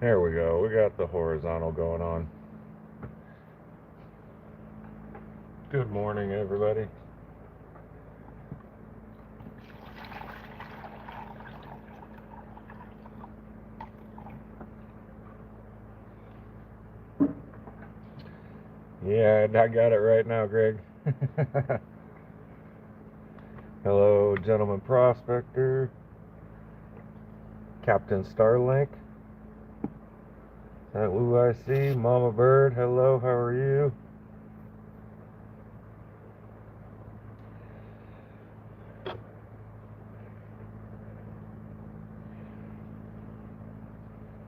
There we go. We got the horizontal going on. Good morning, everybody. Yeah, I got it right now, Greg. Hello, gentleman prospector. Captain Starlink. That who I see? Mama Bird, hello, how are you?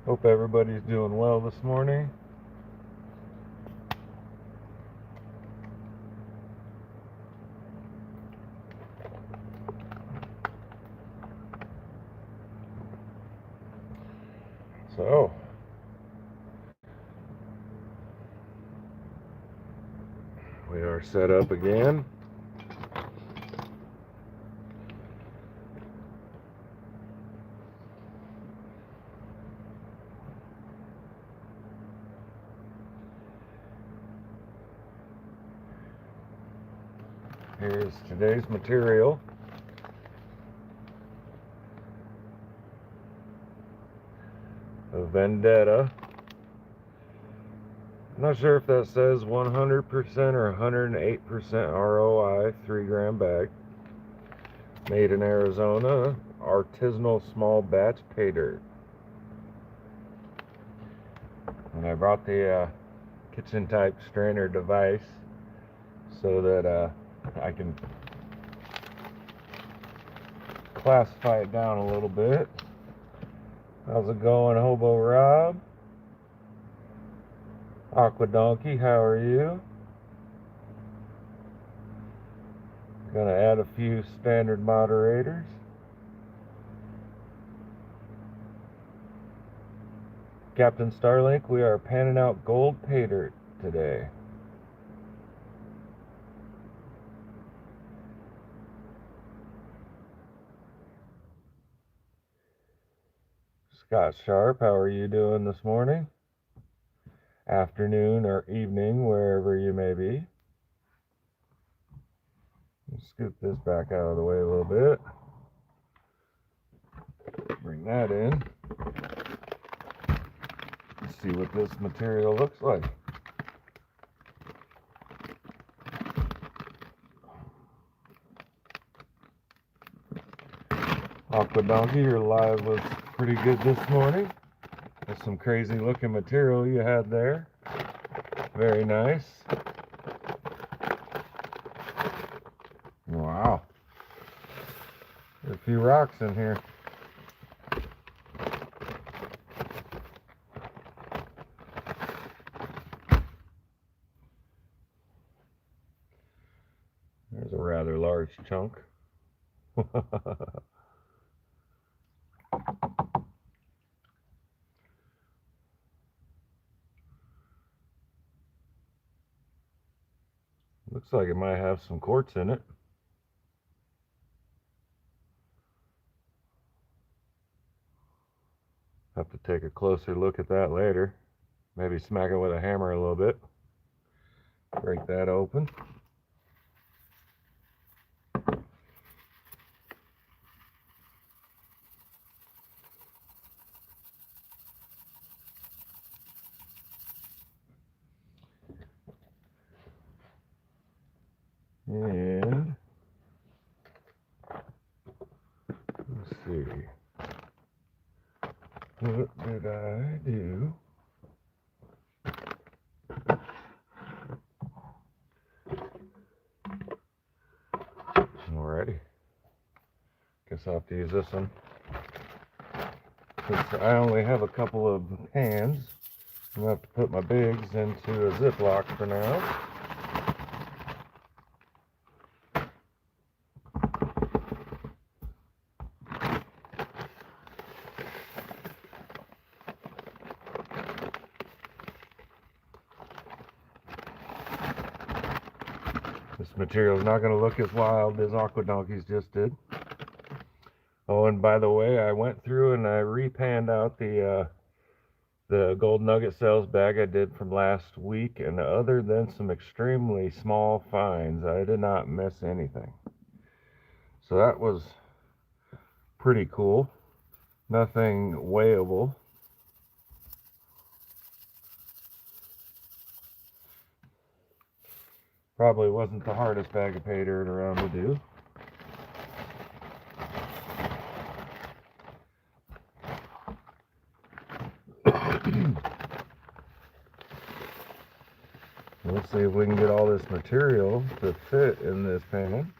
Hope everybody's doing well this morning. So, we are set up again. Here's today's material. A Vendetta. I'm not sure if that says 100% or 108% ROI, 3-gram bag. Made in Arizona, artisanal small batch pay dirt. And I brought the kitchen type strainer device so that I can classify it down a little bit. How's it going, Hobo Rob? Aqua Donkey, how are you? Gonna add a few standard moderators. Captain Starlink, we are panning out gold pay dirt today. Scott Sharp, how are you doing this morning? Afternoon or evening, wherever you may be. Scoop this back out of the way a little bit. Bring that in. Let's see what this material looks like. Aqua Donkey, your live was pretty good this morning. There's some crazy looking material you had there. Very nice. Wow. There's a few rocks in here. There's a rather large chunk. Looks like it might have some quartz in it. Have to take a closer look at that later. Maybe smack it with a hammer a little bit. Break that open. And let's see. What did I do? Alrighty. Guess I'll have to use this one. Since I only have a couple of hands, I'm going to have to put my bigs into a Ziploc for now. This material is not going to look as wild as Aqua Donkeys just did. Oh, and by the way, I went through and I repanned out the The gold nugget sales bag I did from last week, and other than some extremely small finds, I did not miss anything. So that was pretty cool. Nothing weighable. Probably wasn't the hardest bag of pay dirt around to do. Let's see if we can get all this material to fit in this pan.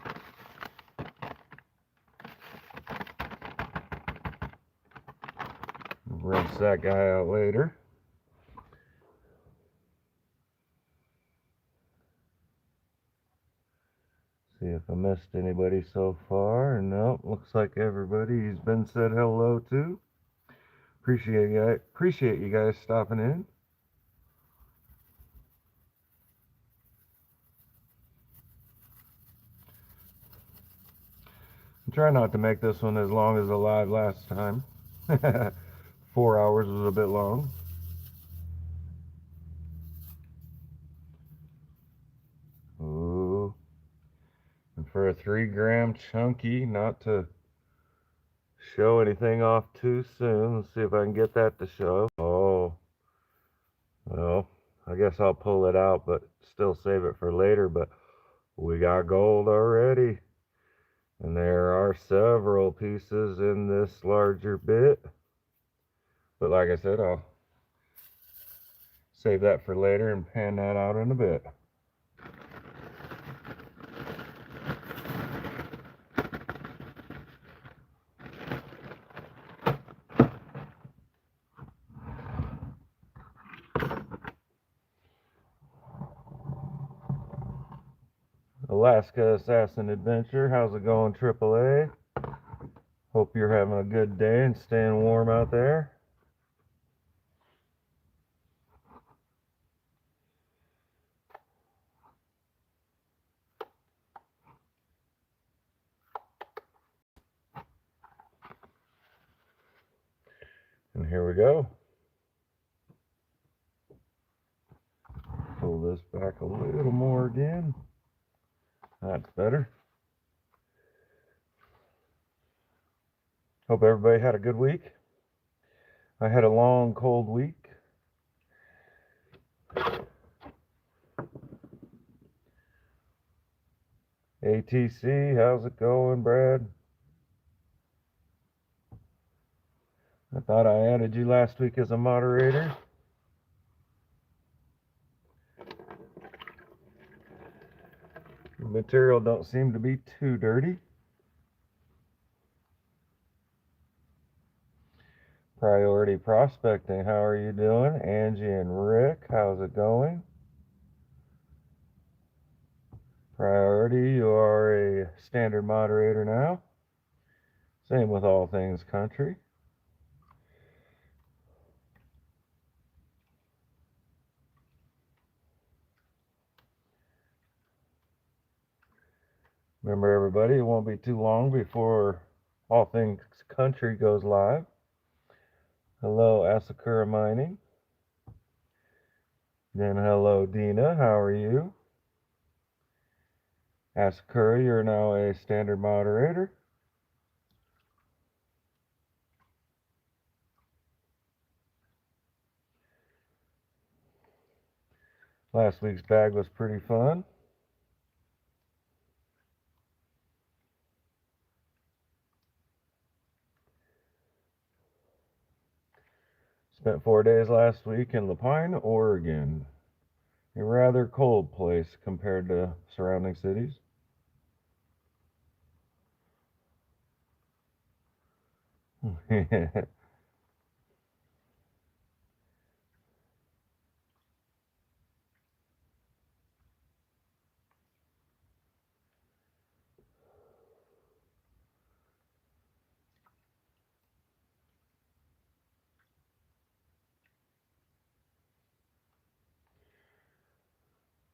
Rinse that guy out later. See if I missed anybody so far. Nope, looks like everybody's been said hello to. Appreciate you guys stopping in. I'm trying not to make this one as long as the live last time. 4 hours was a bit long. Ooh. And for a 3-gram chunky, not to show anything off too soon. Let's see if I can get that to show. Oh. Well, I guess I'll pull it out, but still save it for later. But we got gold already. And there are several pieces in this larger bit. But like I said, I'll save that for later and pan that out in a bit. Alaska Assassin Adventure, how's it going, AAA? Hope you're having a good day and staying warm out there. And here we go. Pull this back a little more again. That's better. Hope everybody had a good week. I had a long, cold week. ATC, how's it going, Brad? I thought I added you last week as a moderator. The material don't seem to be too dirty. Priority Prospecting, how are you doing? Angie and Rick, how's it going? Priority, you are a standard moderator now. Same with all things country. Remember, everybody, it won't be too long before all things country goes live. Hello, Asakura Mining. Then hello, Dina, how are you? Asakura, you're now a standard moderator. Last week's bag was pretty fun. Spent 4 days last week in Lapine, Oregon. A rather cold place compared to surrounding cities.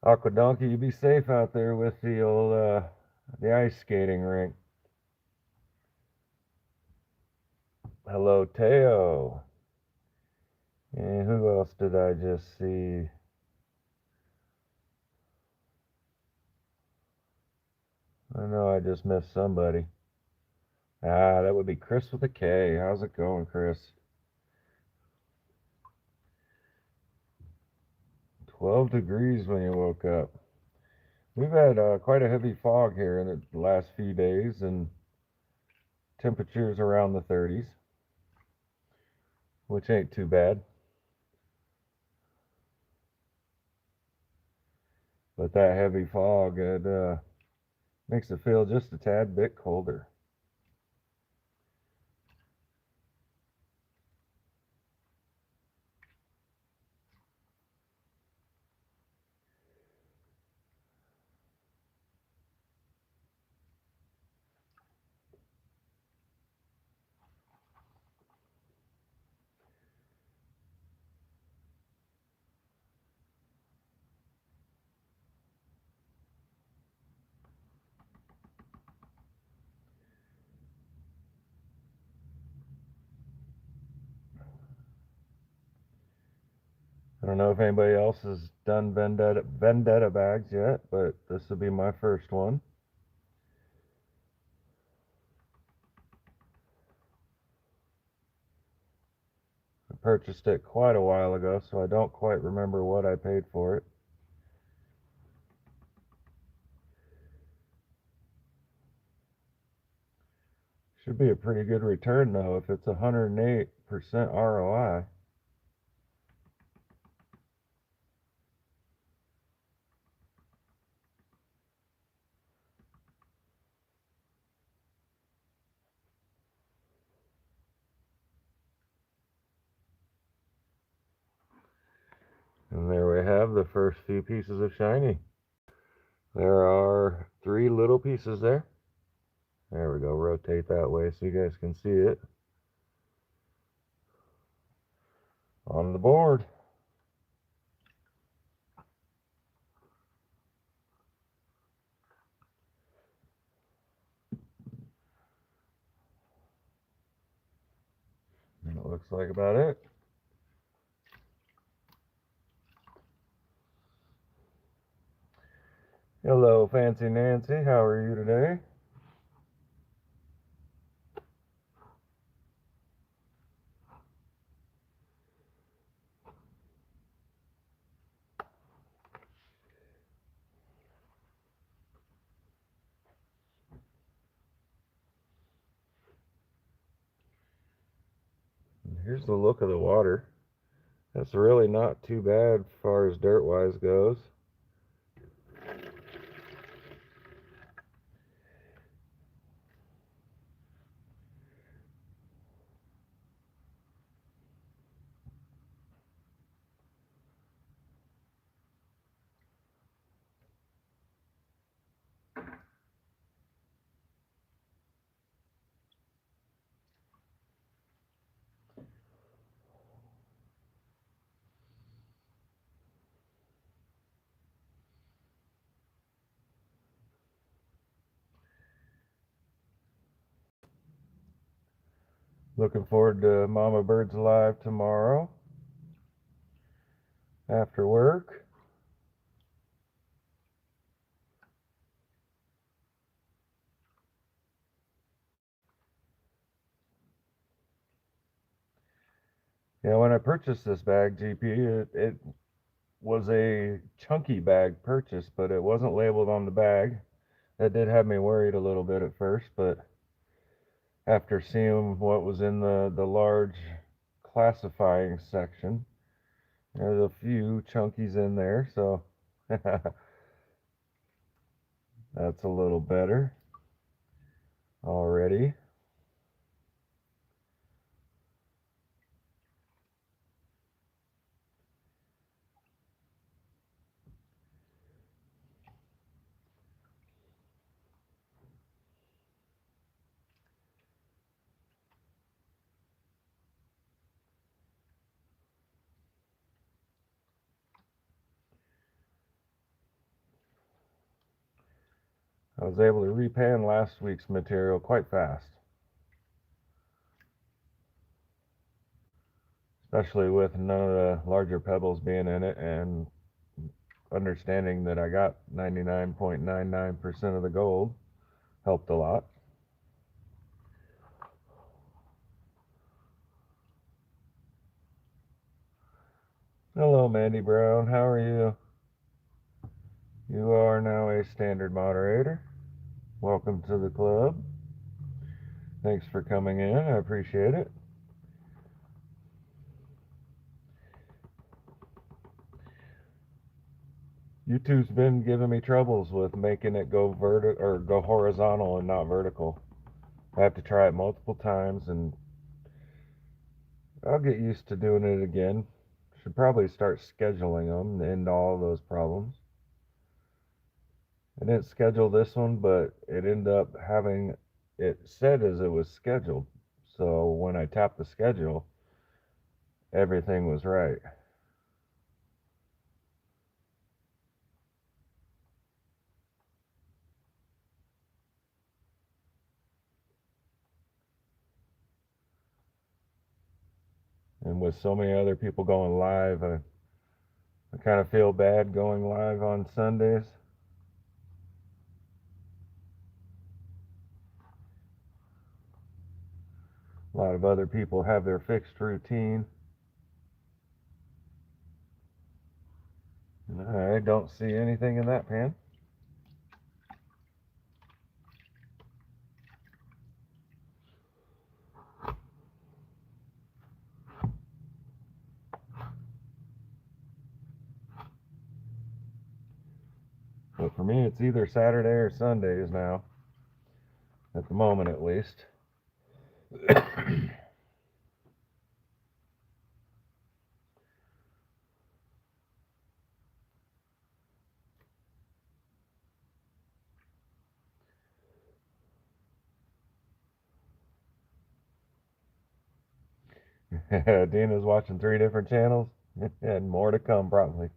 Aqua Donkey, you be safe out there with the old the ice skating rink. Hello, Teo. And who else did I just see? I know I just missed somebody. That would be Chris with a K. How's it going, Chris? 12 degrees when you woke up. We've had quite a heavy fog here in the last few days, and temperatures around the 30s, which ain't too bad. But that heavy fog, it makes it feel just a tad bit colder. I don't know if anybody else has done Vendetta bags yet, but this will be my first one. I purchased it quite a while ago, so I don't quite remember what I paid for it. Should be a pretty good return though if it's 108% ROI. And there we have the first few pieces of shiny. There are 3 little pieces there. There we go, rotate that way so you guys can see it. On the board. And it looks like about it. Hello, Fancy Nancy. How are you today? And here's the look of the water. That's really not too bad as far as dirt-wise goes. Looking forward to Mama Bird's Live tomorrow after work. Yeah, when I purchased this bag, GP, it was a chunky bag purchase, but it wasn't labeled on the bag. That did have me worried a little bit at first, but after seeing what was in the large classifying section, there's a few chunkies in there, so that's a little better already. I was able to repan last week's material quite fast. especially with none of the larger pebbles being in it, and understanding that I got 99.99% of the gold helped a lot. Hello, Mandy Brown. How are you? You are now a standard moderator. Welcome to the club. Thanks for coming in. I appreciate it. YouTube's been giving me troubles with making it go go horizontal and not vertical. I have to try it multiple times, and I'll get used to doing it again. Should probably start scheduling them to end all those problems. I didn't schedule this one, but it ended up having it said as it was scheduled. So when I tapped the schedule, everything was right. And with so many other people going live, I kind of feel bad going live on Sundays. A lot of other people have their fixed routine. And I don't see anything in that pan. But for me, it's either Saturday or Sundays now, at the moment at least. Dina's watching 3 different channels, and more to come probably.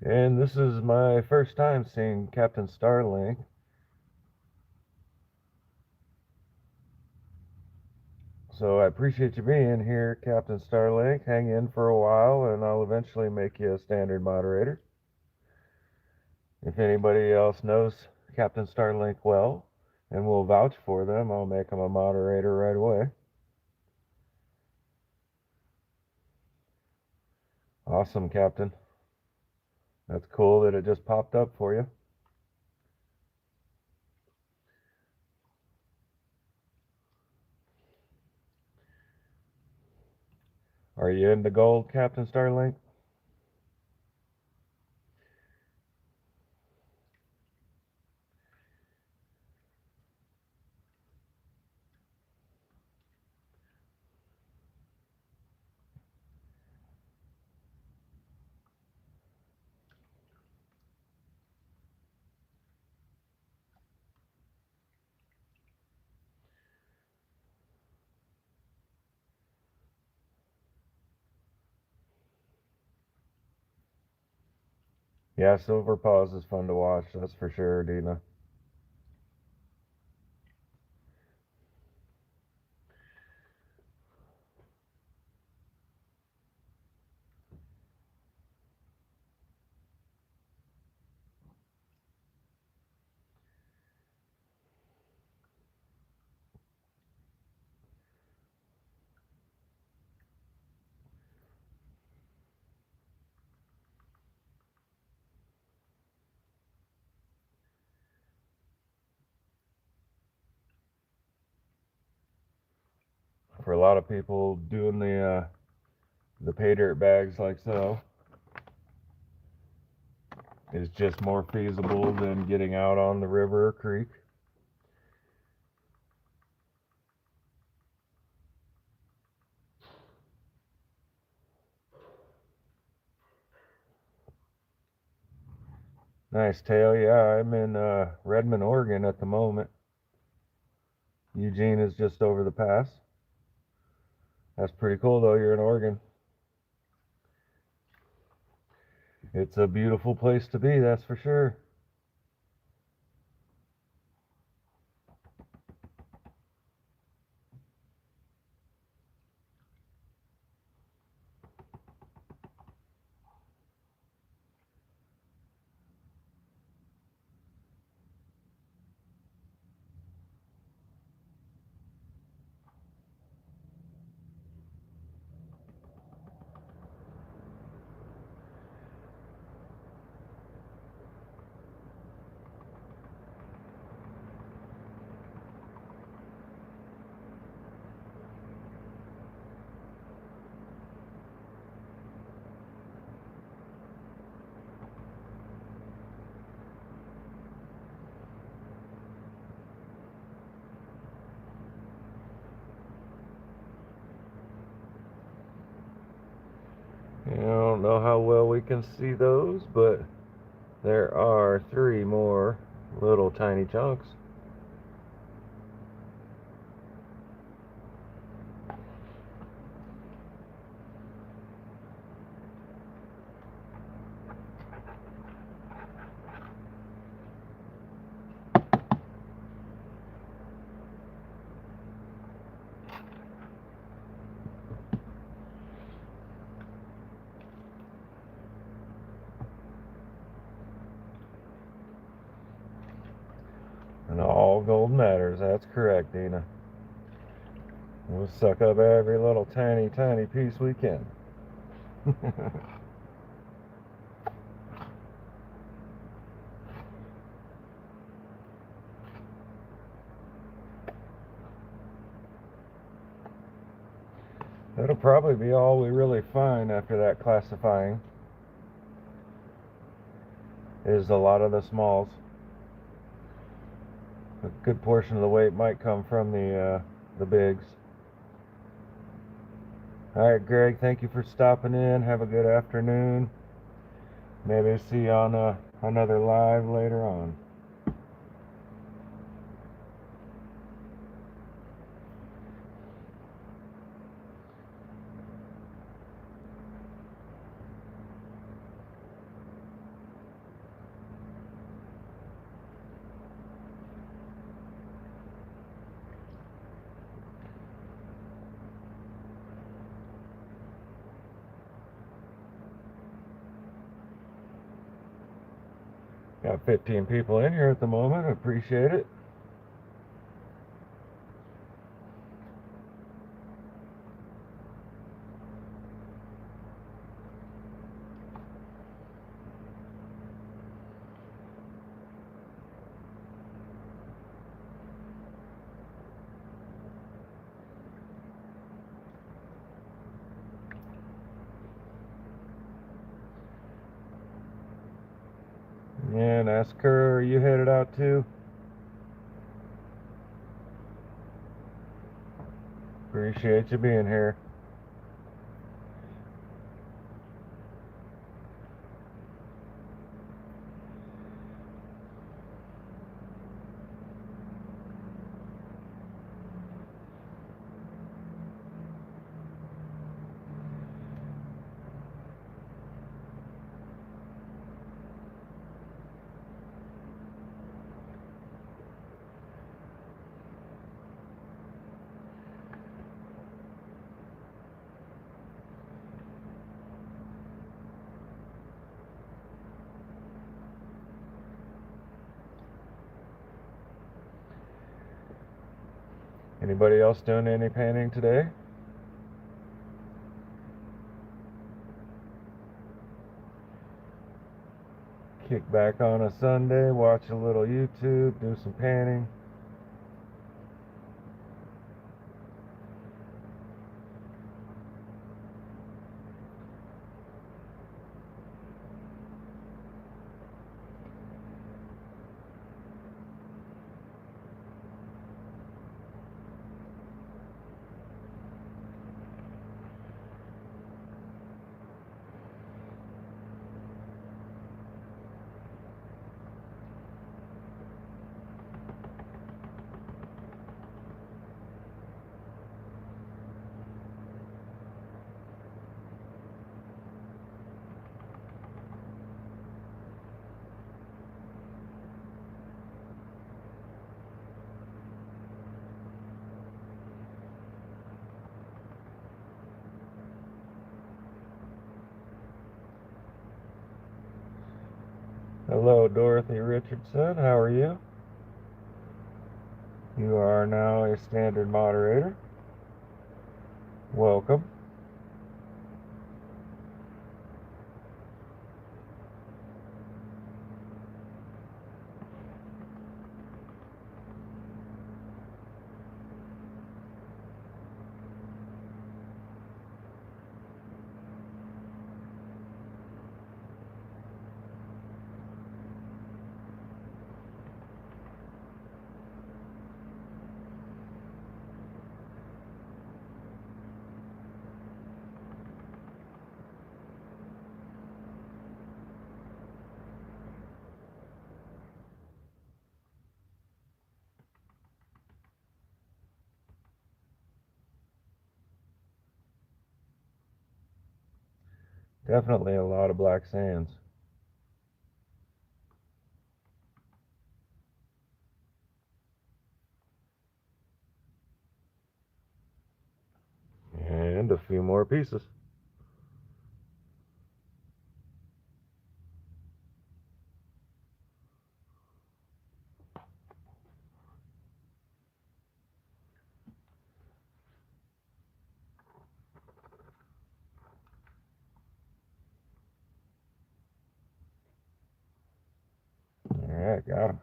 And this is my first time seeing Captain Starlink. So I appreciate you being here, Captain Starlink. Hang in for a while, and I'll eventually make you a standard moderator. If anybody else knows Captain Starlink well and will vouch for them, I'll make them a moderator right away. Awesome, Captain. That's cool that it just popped up for you. Are you into gold, Captain Starlink? Yeah, Silver Paws is fun to watch, that's for sure, Dina. For a lot of people doing the paydirt bags like so is just more feasible than getting out on the river or creek. Nice tail. Yeah, I'm in Redmond, Oregon at the moment. Eugene is just over the pass. That's pretty cool though, you're in Oregon. It's a beautiful place to be, that's for sure. don't know how well we can see those, but there are 3 more little tiny chunks. And all gold matters. That's correct, Dina. We'll suck up every little tiny piece we can. That'll probably be all we really find after that classifying, is a lot of the smalls. A good portion of the weight might come from the bigs. Alright, Greg, thank you for stopping in. Have a good afternoon. Maybe see you on another live later on. Got 15 people in here at the moment. Appreciate it. And ask her, are you headed out too? Appreciate you being here. Anybody else doing any painting today? Kick back on a Sunday, watch a little YouTube, do some painting. Hello, Dorothy Richardson. How are you? You are now a standard moderator. Welcome. Definitely a lot of black sands. And a few more pieces. Alright, got him.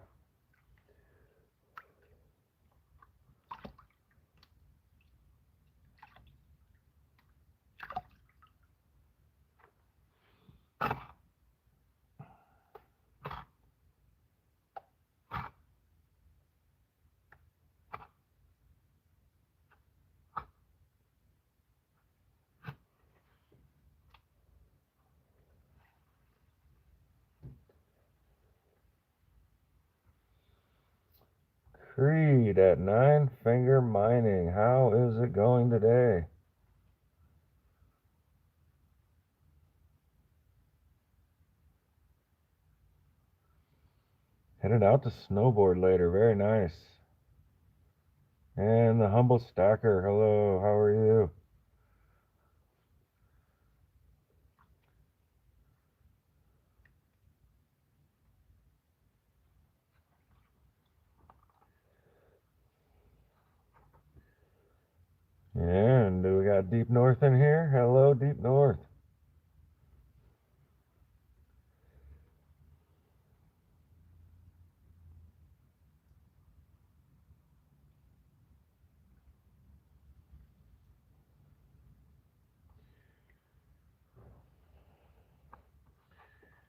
Creed at 9 Finger Mining. How is it going today? Headed out to snowboard later. Very nice. And the Humble Stacker. Hello, how are you? And do we got Deep North in here? Hello, Deep North.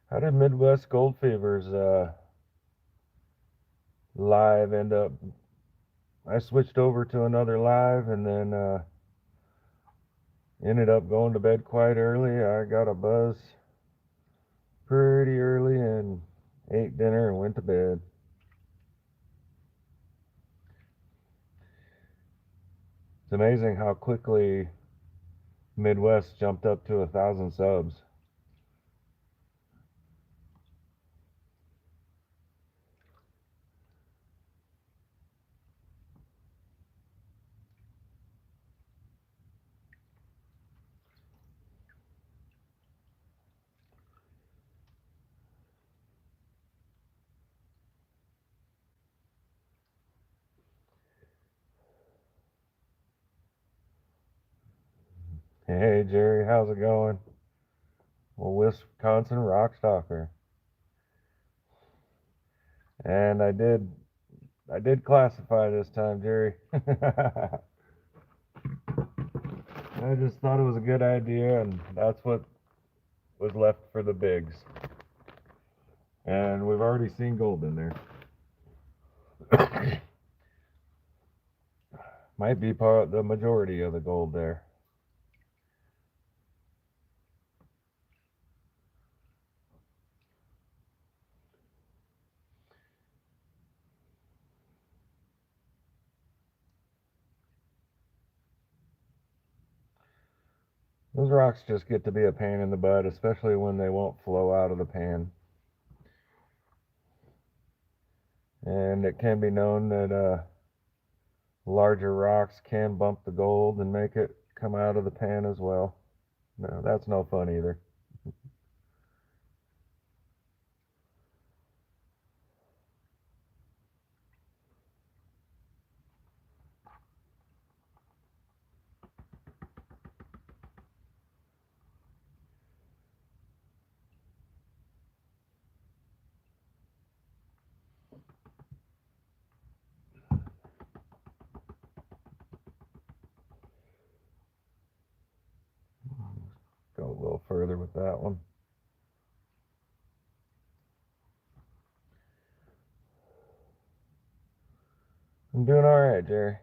How did Midwest Gold Fever's live end up? I switched over to another live and then ended up going to bed quite early. I got a buzz pretty early and ate dinner and went to bed. It's amazing how quickly Midwest jumped up to 1,000 subs. Hey Jerry, how's it going? Well, Wisconsin Rockstalker. And I did classify this time, Jerry. I just thought it was a good idea, and that's what was left for the bigs. And we've already seen gold in there. Might be the majority of the gold there. Those rocks just get to be a pain in the butt, especially when they won't flow out of the pan. And it can be known that larger rocks can bump the gold and make it come out of the pan as well. No, that's no fun either. Go a little further with that one. I'm doing all right, Jerry.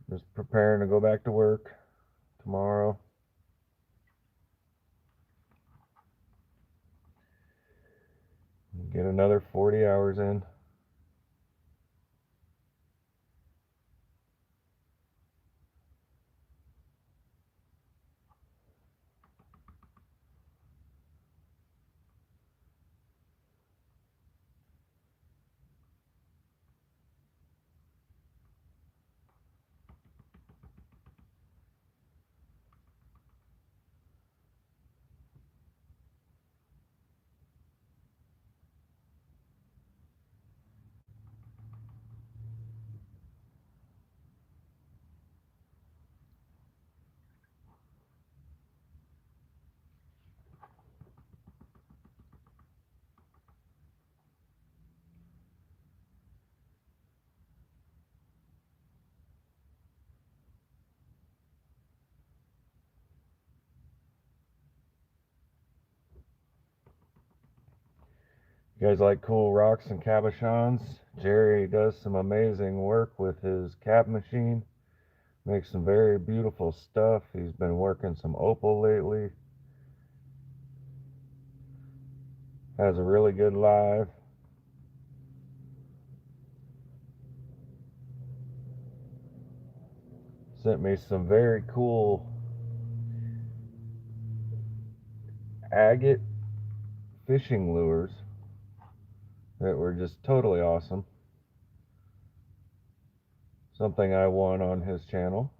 Just preparing to go back to work tomorrow. Get another 40 hours in. You guys like cool rocks and cabochons? Jerry does some amazing work with his cap machine. Makes some very beautiful stuff. He's been working some opal lately. Has a really good live. Sent me some very cool agate fishing lures that were just totally awesome. Something I won on his channel.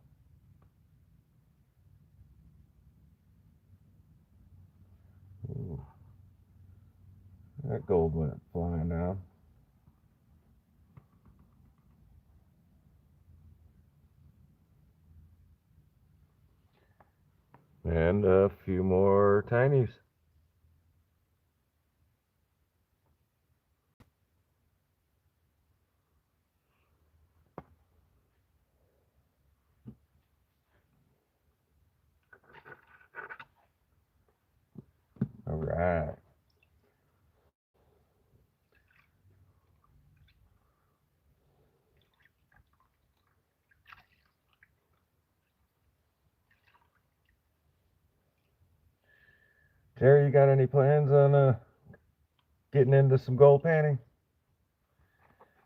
Ooh, that gold went flying down. And a few more tinies. All right. Jerry, you got any plans on getting into some gold panning?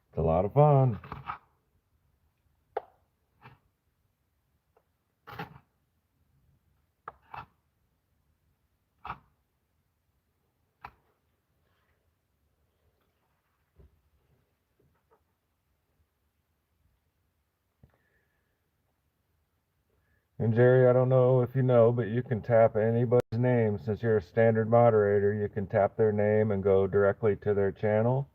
It's a lot of fun. And Jerry, I don't know if you know, but you can tap anybody's name. Since you're a standard moderator, you can tap their name and go directly to their channel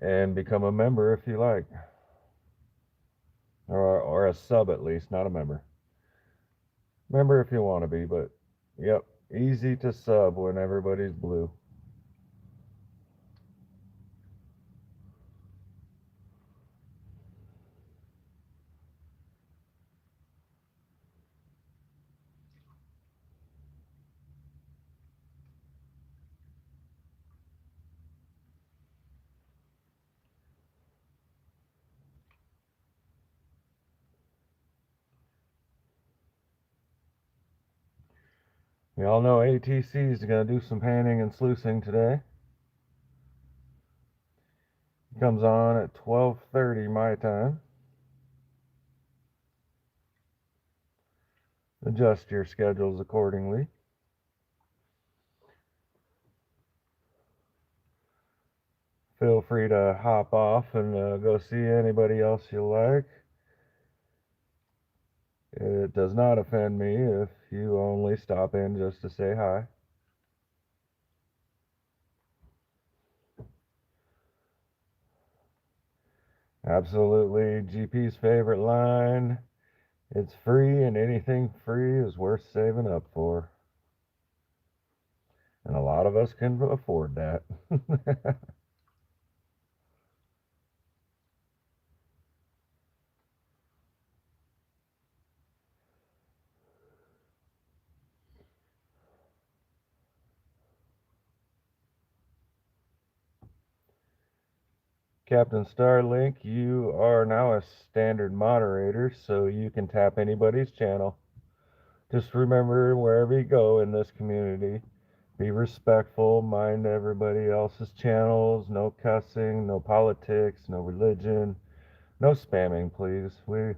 and become a member if you like. Or a sub at least, not a member. Member if you want to be, but yep, easy to sub when everybody's blue. We all know ATC is going to do some panning and sluicing today. It comes on at 12:30 my time. Adjust your schedules accordingly. Feel free to hop off and go see anybody else you like. It does not offend me if you only stop in just to say hi. Absolutely GP's favorite line. It's free, and anything free is worth saving up for. And a lot of us can afford that. Captain Starlink, you are now a standard moderator, so you can tap anybody's channel. Just remember, wherever you go in this community, be respectful, mind everybody else's channels, no cussing, no politics, no religion, no spamming, please. We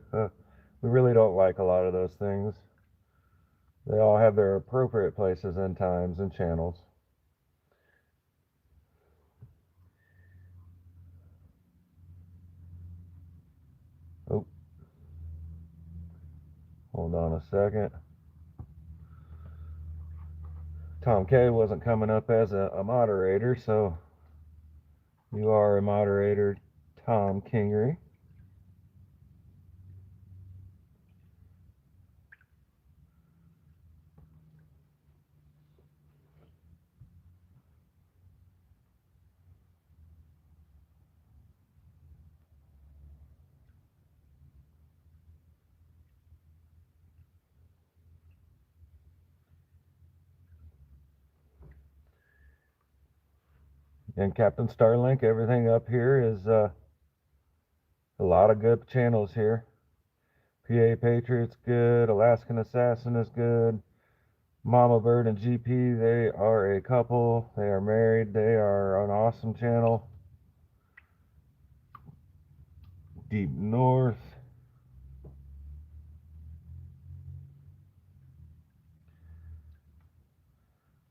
really don't like a lot of those things. They all have their appropriate places and times and channels. Oh, hold on a second. Tom K wasn't coming up as a moderator, so you are a moderator, Tom Kingery. And Captain Starlink, everything up here is a lot of good channels here. PA Patriot's good, Alaskan Assassin is good, Mama Bird and GP, they are a couple, they are married, they are an awesome channel. Deep North,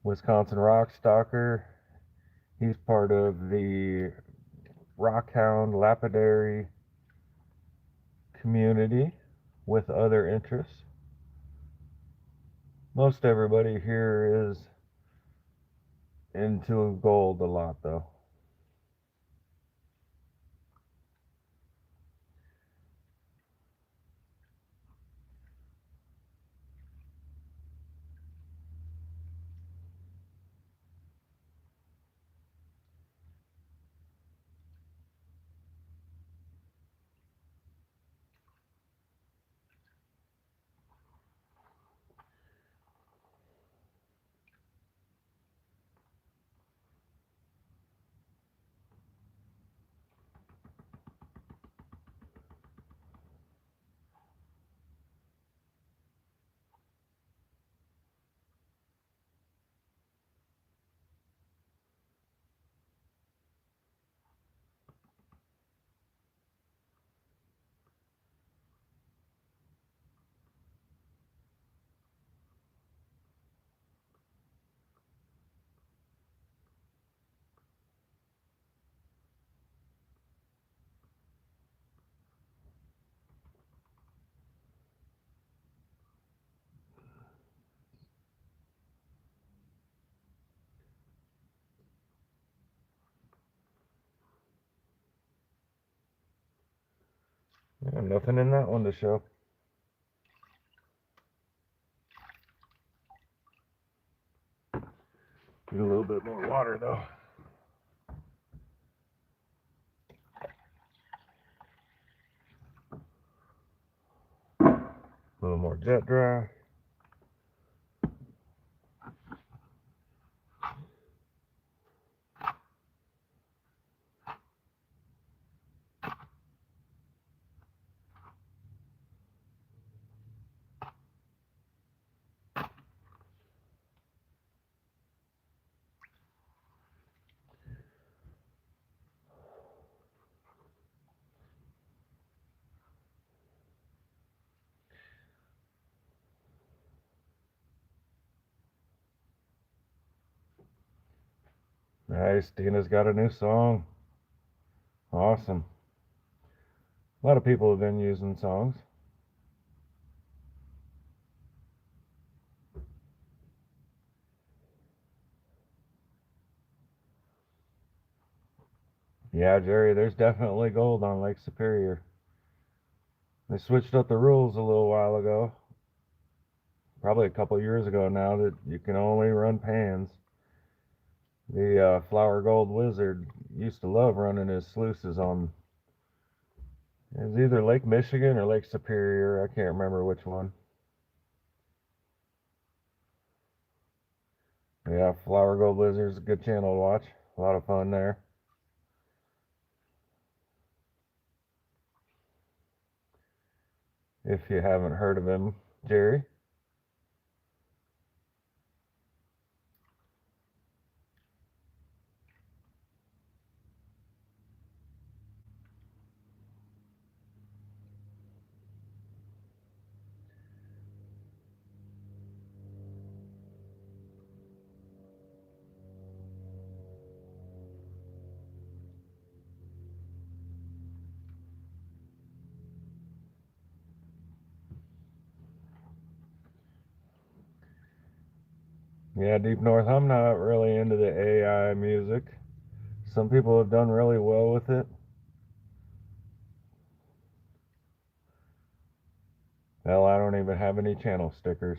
Wisconsin Rock Stalker, he's part of the Rockhound Lapidary community with other interests. Most everybody here is into gold a lot though. Yeah, nothing in that one to show. Need a little bit more water though. A little more jet dry. Nice, Dina's got a new song. Awesome. A lot of people have been using songs. Yeah, Jerry, there's definitely gold on Lake Superior. They switched up the rules a little while ago, probably a couple years ago now, that you can only run pans. The Flower Gold Wizard used to love running his sluices on, it was either Lake Michigan or Lake Superior. I can't remember which one. Yeah, Flower Gold Wizard's a good channel to watch. A lot of fun there. If you haven't heard of him, Jerry. Yeah, Deep North, I'm not really into the AI music. Some people have done really well with it. Hell, I don't even have any channel stickers.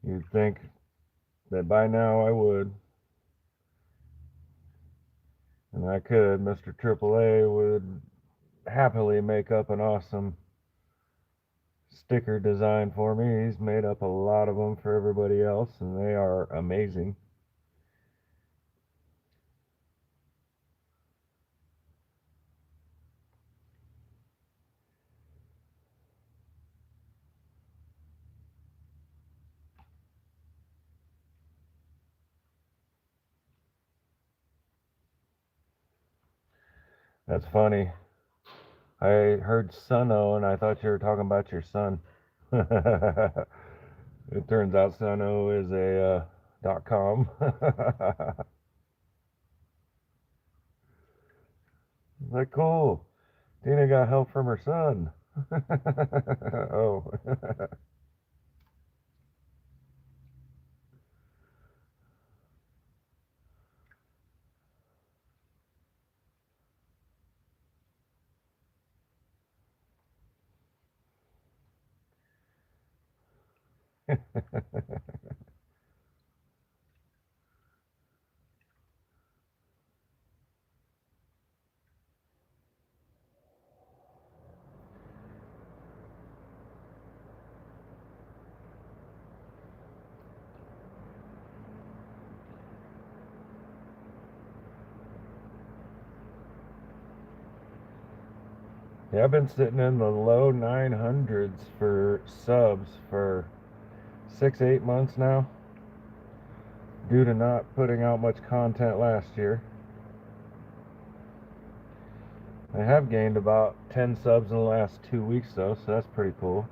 You'd think that by now I would. And I could. Mr. AAA would happily make up an awesome sticker design for me. He's made up a lot of them for everybody else, and they are amazing. That's funny. I heard Sunno, and I thought you were talking about your son. It turns out Sunno is a .com. Like, cool. Tina got help from her son. Oh. Yeah, I've been sitting in the low 900s for subs for 6, 8 months now, due to not putting out much content last year. I have gained about 10 subs in the last 2 weeks though, so that's pretty cool.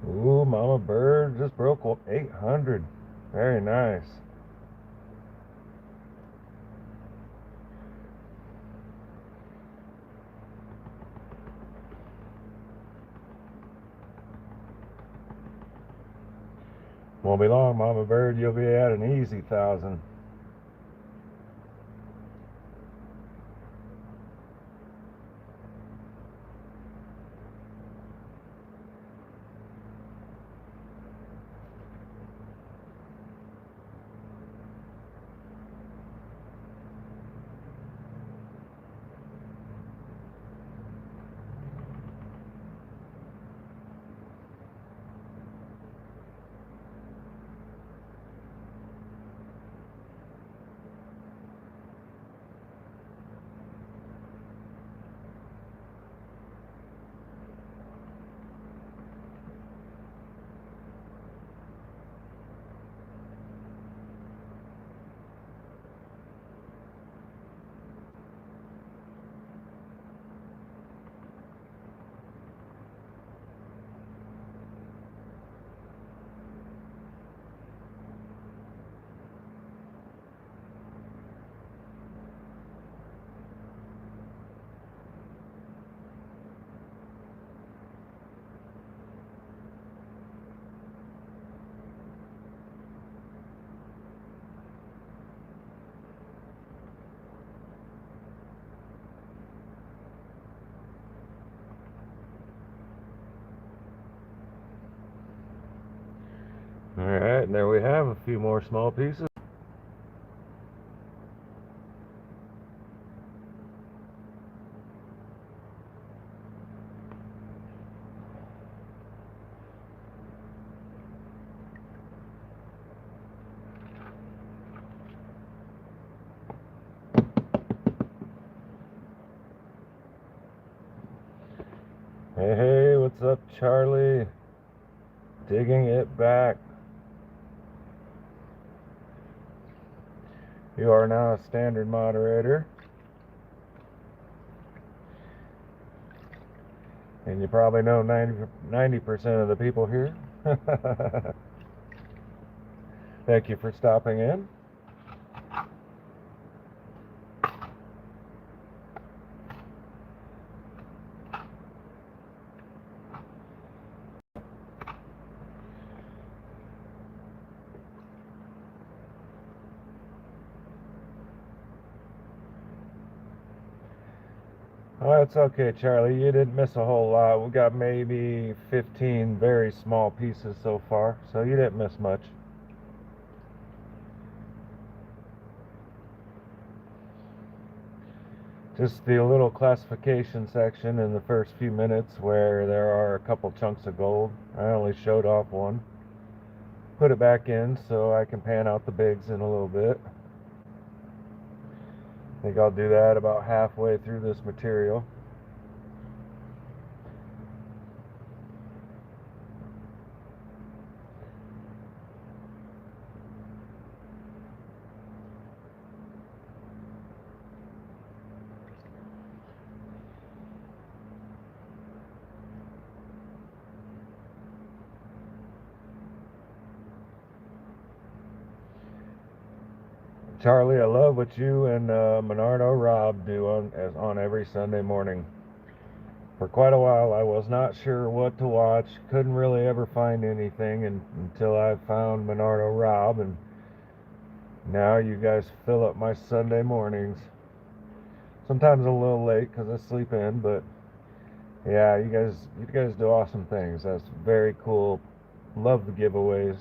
Ooh, Mama Bird just broke 800. Very nice. Won't be long, Mama Bird, you'll be at an easy 1,000. Alright, and there we have a few more small pieces. Hey, hey, what's up, Charlie? Digging it back. You are now a standard moderator. And you probably know 90% of the people here. Thank you for stopping in. Oh, it's okay, Charlie. You didn't miss a whole lot. We got maybe 15 very small pieces so far, so you didn't miss much. Just the little classification section in the first few minutes where there are a couple chunks of gold. I only showed off one. Put it back in so I can pan out the bigs in a little bit. I think I'll do that about halfway through this material. Charlie, I love what you and Menardo Rob do on every Sunday morning. For quite a while, I was not sure what to watch. Couldn't really ever find anything until I found Menardo Rob, and now you guys fill up my Sunday mornings. Sometimes a little late because I sleep in, but yeah, you guys do awesome things. That's very cool. Love the giveaways.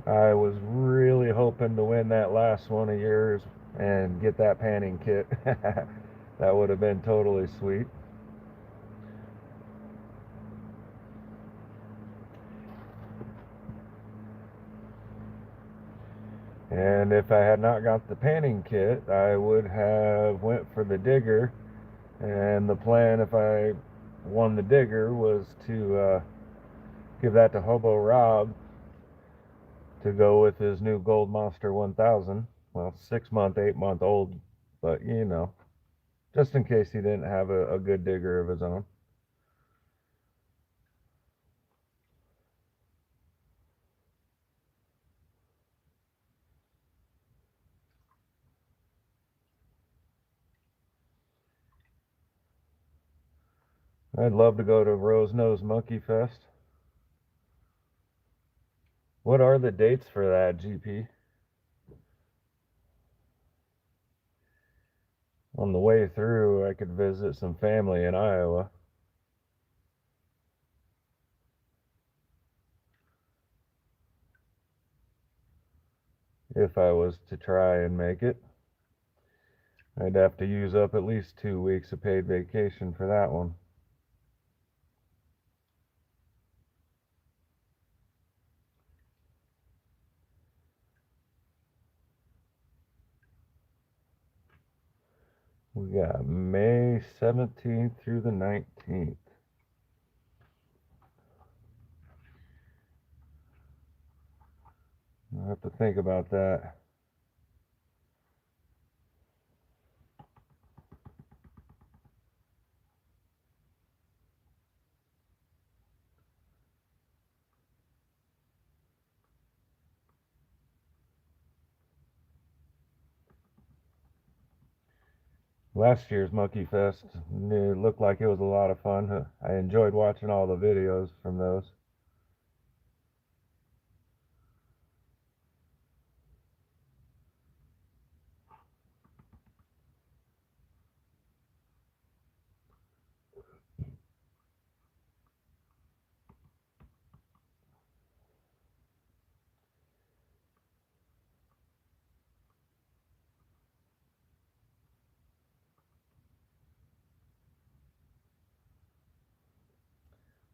I was really hoping to win that last one of yours and get that panning kit. That would have been totally sweet. And if I had not got the panning kit, I would have went for the digger. And the plan, if I won the digger, was to give that to Hobo Rob to go with his new Gold Monster 1000. Well, 6 month, 8 month old, but just in case he didn't have a good digger of his own. I'd love to go to Rose Nose Monkey Fest. What are the dates for that, GP? On the way through, I could visit some family in Iowa if I was to try and make it. I'd have to use up at least 2 weeks of paid vacation for that one. We got May 17th through the 19th. I'll have to think about that. Last year's Monkey Fest, it looked like it was a lot of fun. I enjoyed watching all the videos from those.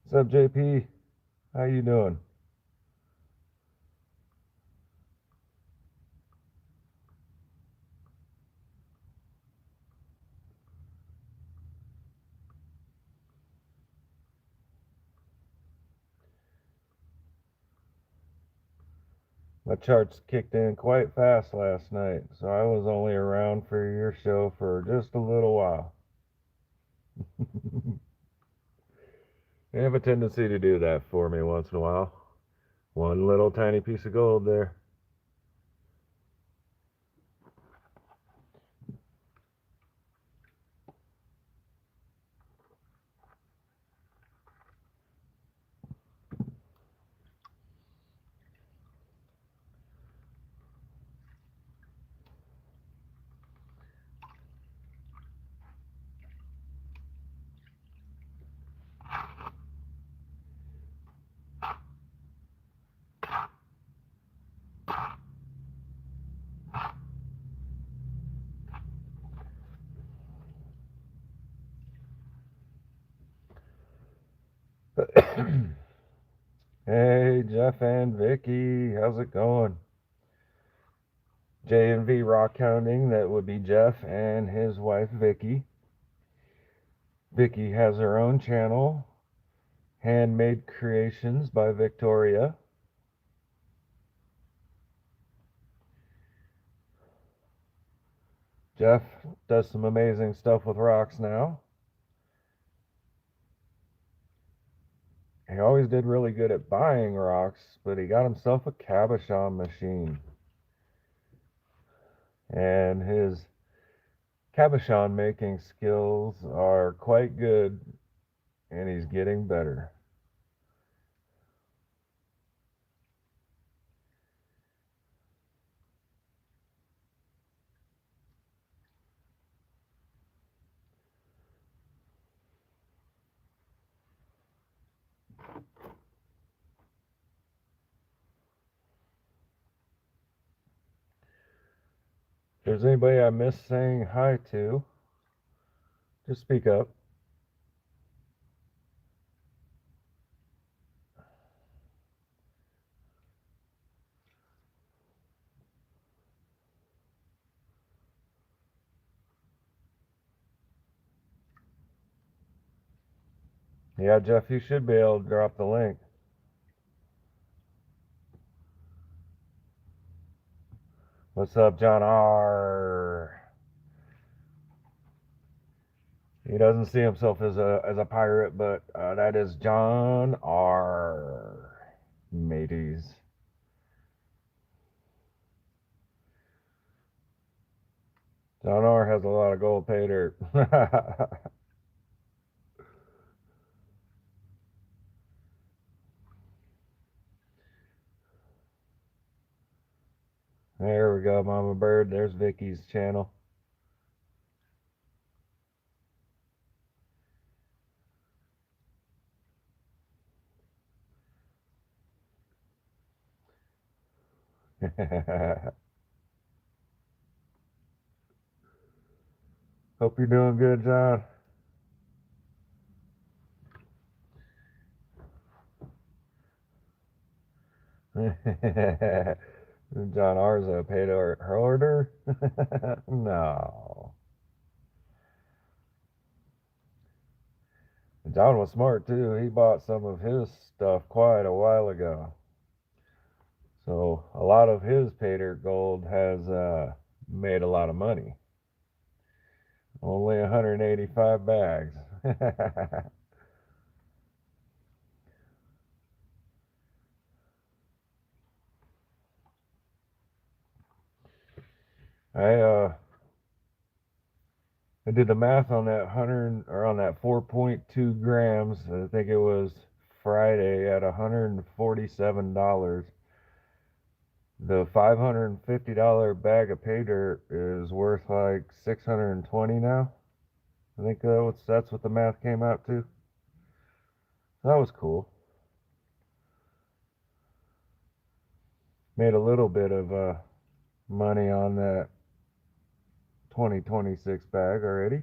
What's up, JP? How you doing? My charts kicked in quite fast last night, so I was only around for your show for just a little while. They have a tendency to do that for me once in a while. One little tiny piece of gold there. Hey, Jeff and Vicky, how's it going? J&V Rock Hounding, that would be Jeff and his wife Vicky. Vicky has her own channel, Handmade Creations by Victoria. Jeff does some amazing stuff with rocks now. He always did really good at buying rocks, but he got himself a cabochon machine. And his cabochon making skills are quite good, and he's getting better. If there's anybody I miss saying hi to, just speak up. Yeah, Jeff, you should be able to drop the link. What's up, John R? He doesn't see himself as a pirate, but that is John R. Mateys. John R has a lot of gold pay dirt. There we go, Mama Bird. There's Vicky's channel. Hope you're doing good, John. John R's a paid order? No. John was smart too. He bought some of his stuff quite a while ago. So a lot of his pay dirt gold has made a lot of money. Only 185 bags. I I did the math on that 100 or on that 4.2 grams. I think it was Friday at $147. The $550 bag of pay dirt is worth like 620 now. I think that's what the math came out to. That was cool. Made a little bit of money on that 2026 bag already.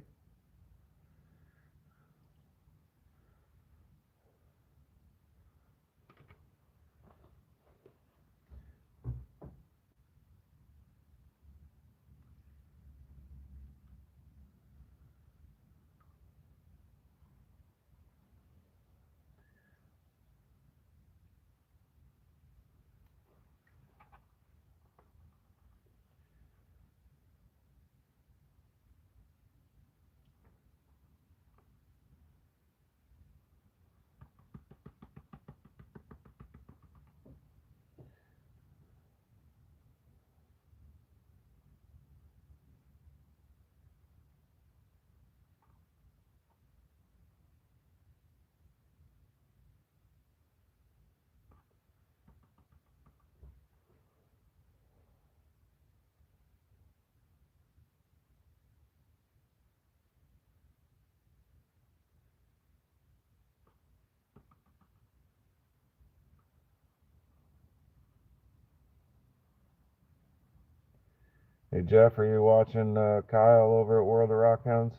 Hey Jeff, are you watching Kyle over at World of Rockhounds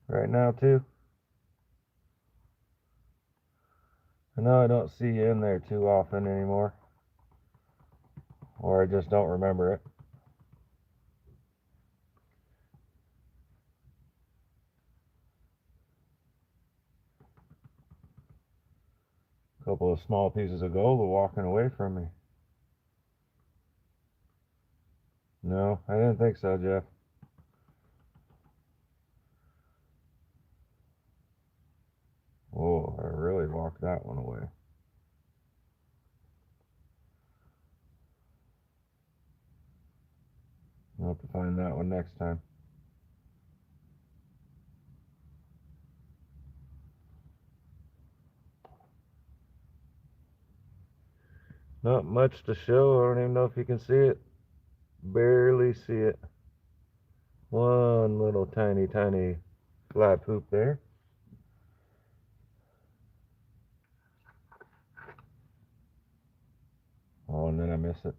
right now too? I know I don't see you in there too often anymore, or I just don't remember it. A couple of small pieces of gold are walking away from me. No, I didn't think so, Jeff. Oh, I really walked that one away. I'll have to find that one next time. Not much to show. I don't even know if you can see it. Barely see it. One little tiny fly poop there. Oh, and then I miss it.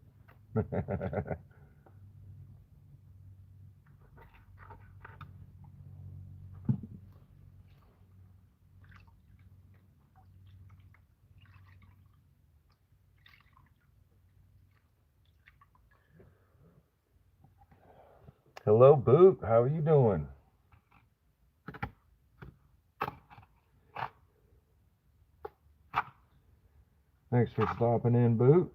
Hello, Boot. How are you doing? Thanks for stopping in, Boot.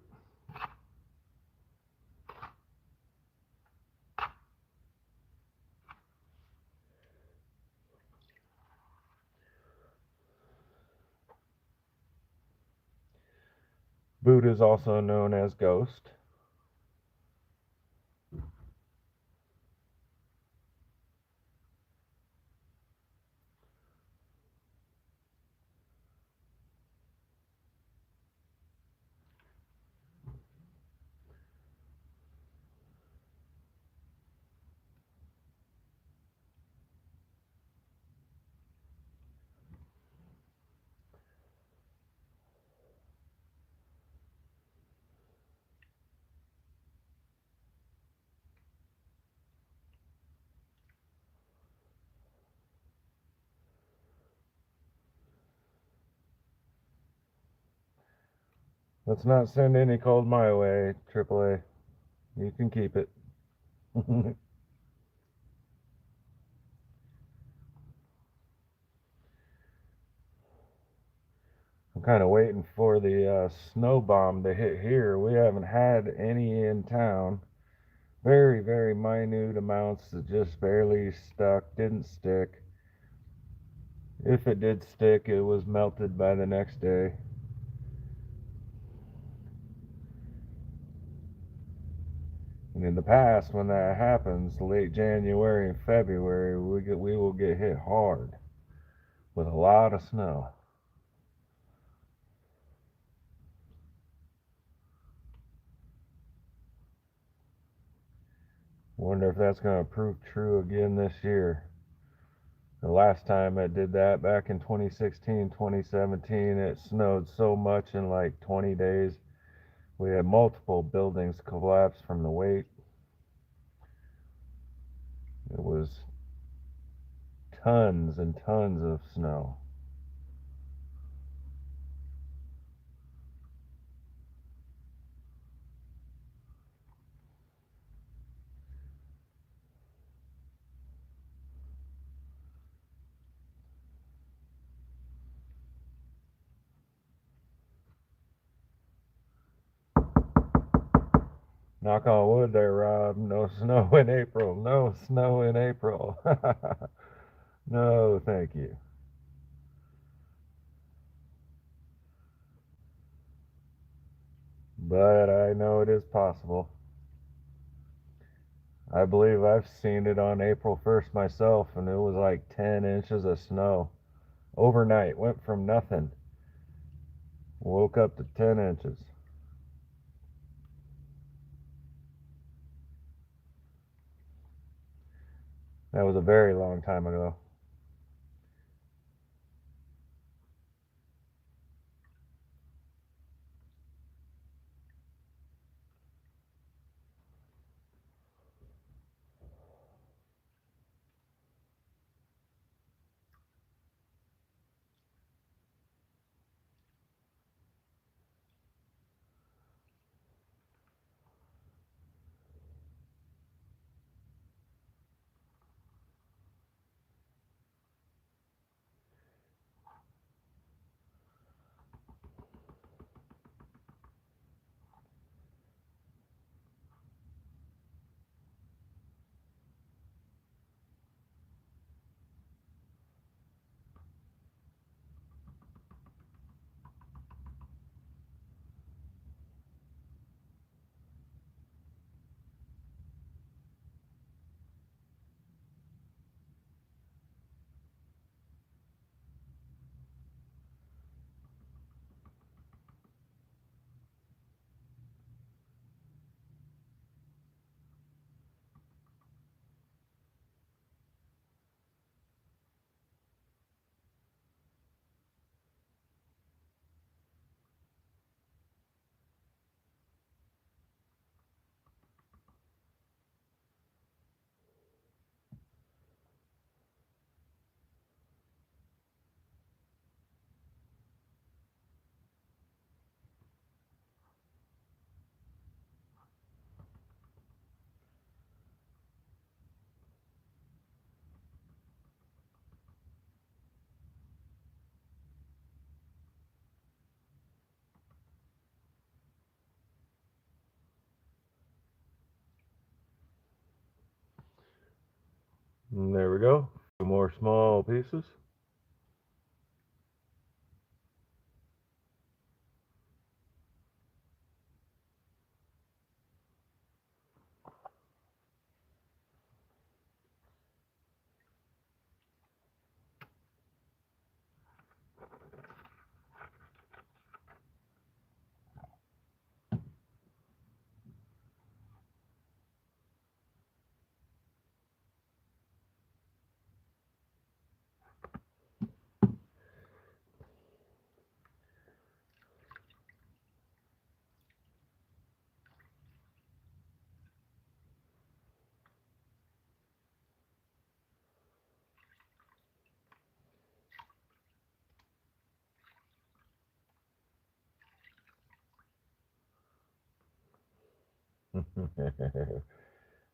Boot is also known as Ghost. Let's not send any cold my way, AAA. You can keep it. I'm kind of waiting for the snow bomb to hit here. We haven't had any in town. Very minute amounts that just barely stuck, didn't stick. If it did stick, it was melted by the next day. And in the past, when that happens, late January and February, we will get hit hard with a lot of snow. Wonder if that's going to prove true again this year. The last time it did that, back in 2016, 2017, it snowed so much in like 20 days. We had multiple buildings collapse from the weight. It was tons and tons of snow. Knock on wood there, Rob. No snow in April. No snow in April. No, thank you. But I know it is possible. I believe I've seen it on April 1st myself, and it was like 10 inches of snow. Overnight, went from nothing. Woke up to 10 inches. That was a very long time ago. And there we go. Two more small pieces.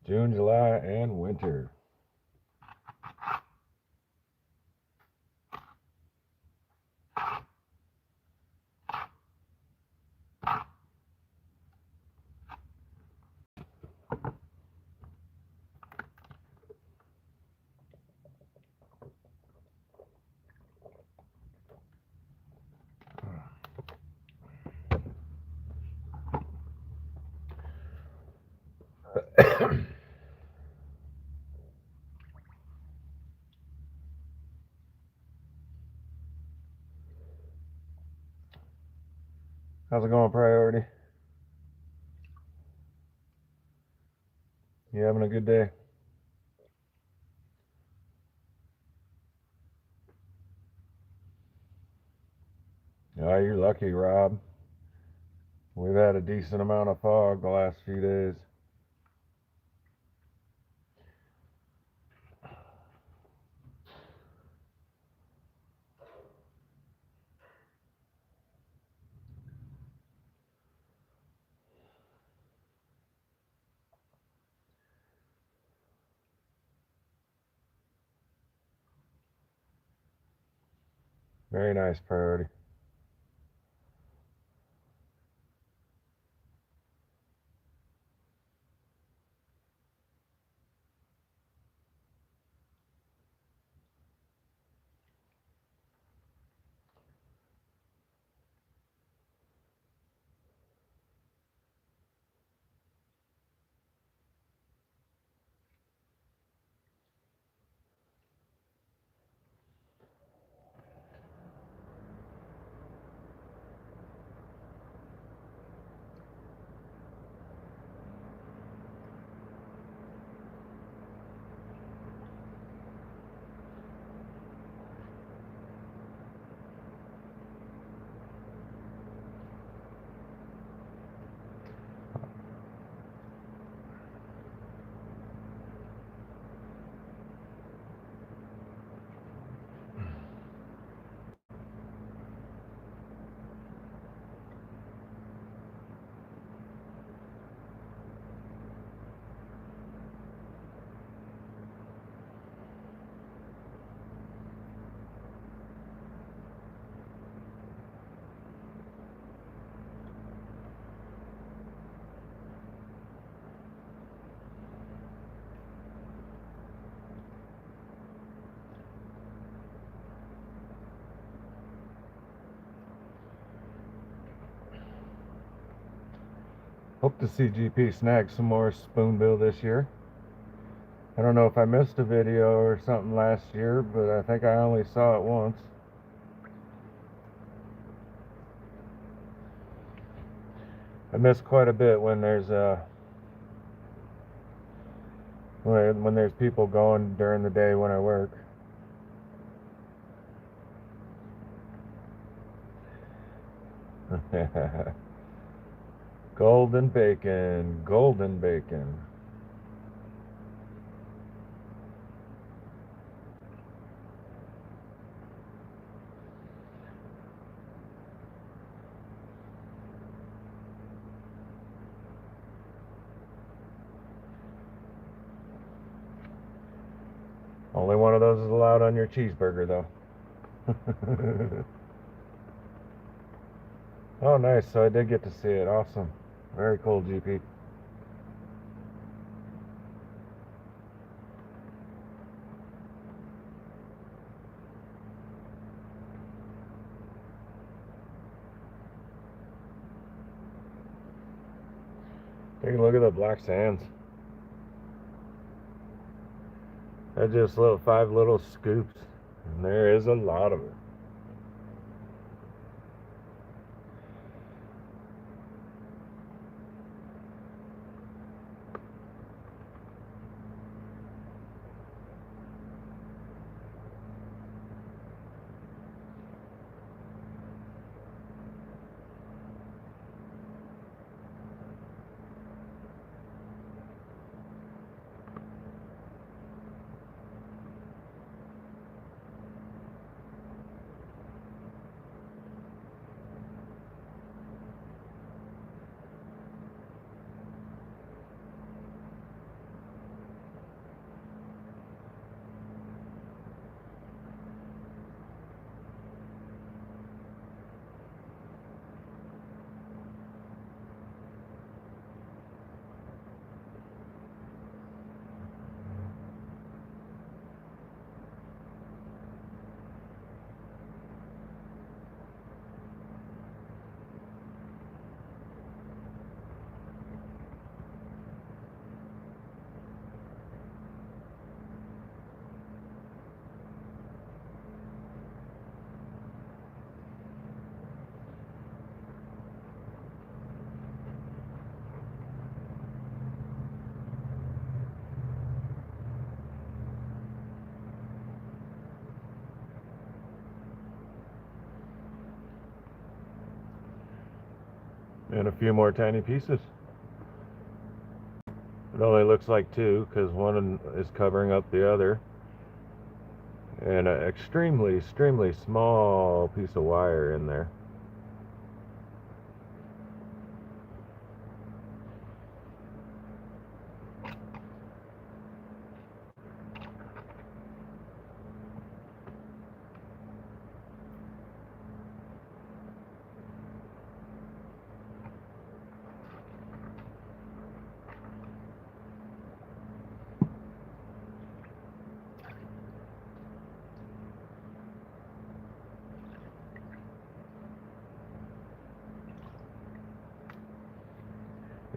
June, July, and winter. How's it going, Priority? You having a good day? Oh, you're lucky, Rob. We've had a decent amount of fog the last few days. Very nice, Priority. Hope to see GP snag some more spoonbill this year. I don't know if I missed a video or something last year, but I think I only saw it once. I miss quite a bit when there's when there's people going during the day when I work. Golden bacon, golden bacon. Only one of those is allowed on your cheeseburger, though. Oh, nice. So I did get to see it. Awesome. Very cool, GP. Take a look at the black sands. That's just 5 little scoops, and there is a lot of it. And a few more tiny pieces. It only looks like 2 because one is covering up the other. And an extremely small piece of wire in there.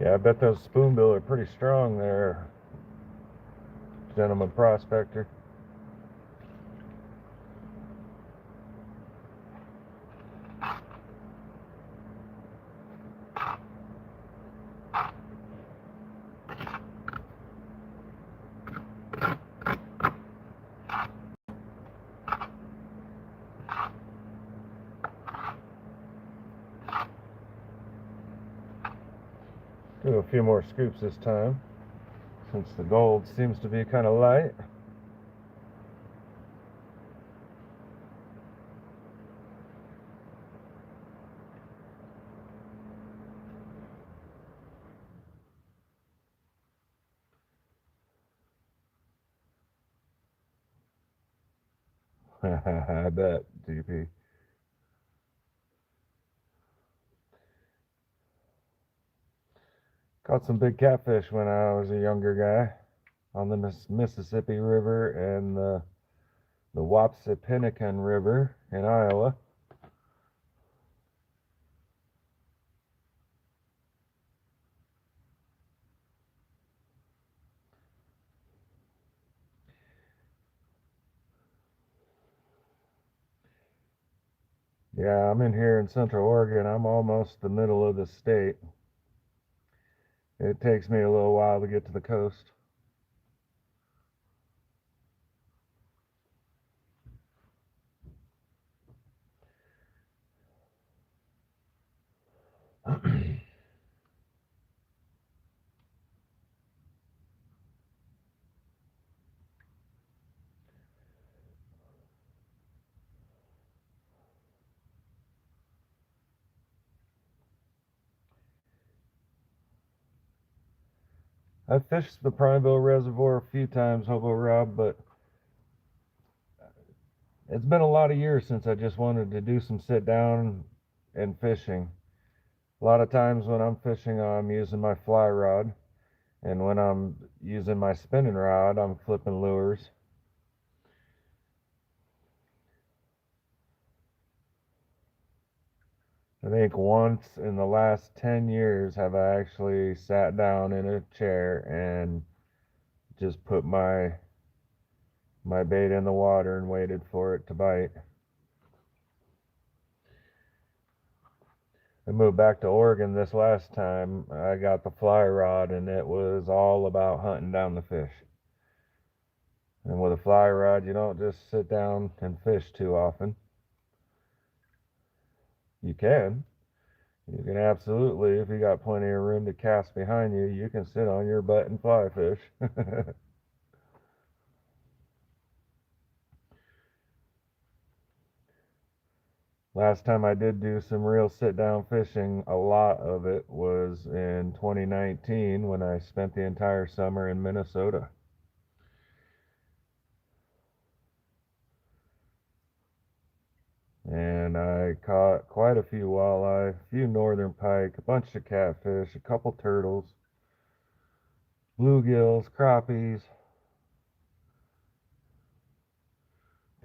Yeah, I bet those spoonbill are pretty strong there, gentleman prospector. Do a few more scoops this time, since the gold seems to be kind of light. I bet, GP. Caught some big catfish when I was a younger guy on the Mississippi River and the Wapsipinicon River in Iowa. Yeah, I'm in here in Central Oregon. I'm almost the middle of the state. It takes me a little while to get to the coast. I've fished the Prineville Reservoir a few times, Hobo Rob, but it's been a lot of years since I just wanted to do some sit down and fishing. A lot of times when I'm fishing, I'm using my fly rod, and when I'm using my spinning rod, I'm flipping lures. I think once in the last 10 years have I actually sat down in a chair and just put my bait in the water and waited for it to bite. I moved back to Oregon this last time. I got the fly rod and it was all about hunting down the fish. And with a fly rod, you don't just sit down and fish too often. You can. You can absolutely, if you got plenty of room to cast behind you, you can sit on your butt and fly fish. Last time I did do some real sit down fishing, a lot of it was in 2019 when I spent the entire summer in Minnesota. And I caught quite a few walleye, a few northern pike, a bunch of catfish, a couple turtles, bluegills, crappies,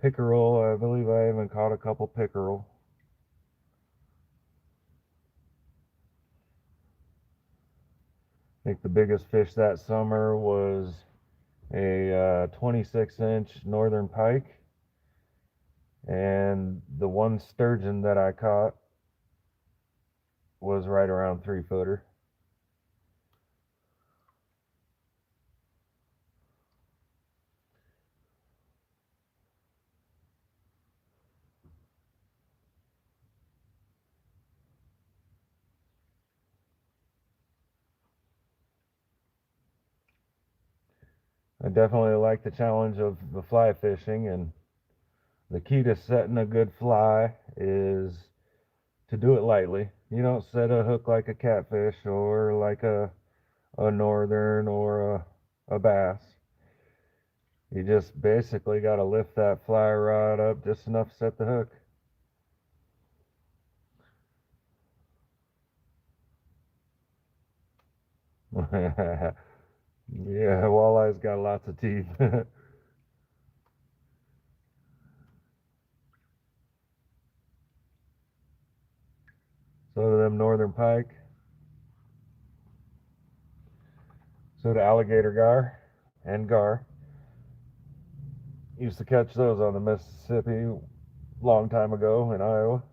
pickerel. I believe I even caught a couple pickerel. I think the biggest fish that summer was a 26-inch northern pike, and the one sturgeon that I caught was right around 3-footer. I definitely like the challenge of the fly fishing, and the key to setting a good fly is to do it lightly. You don't set a hook like a catfish or like a northern or a bass. You just basically got to lift that fly rod up just enough to set the hook. Yeah, walleye's got lots of teeth. So do them northern pike. So do alligator gar and gar. Used to catch those on the Mississippi long time ago in Iowa.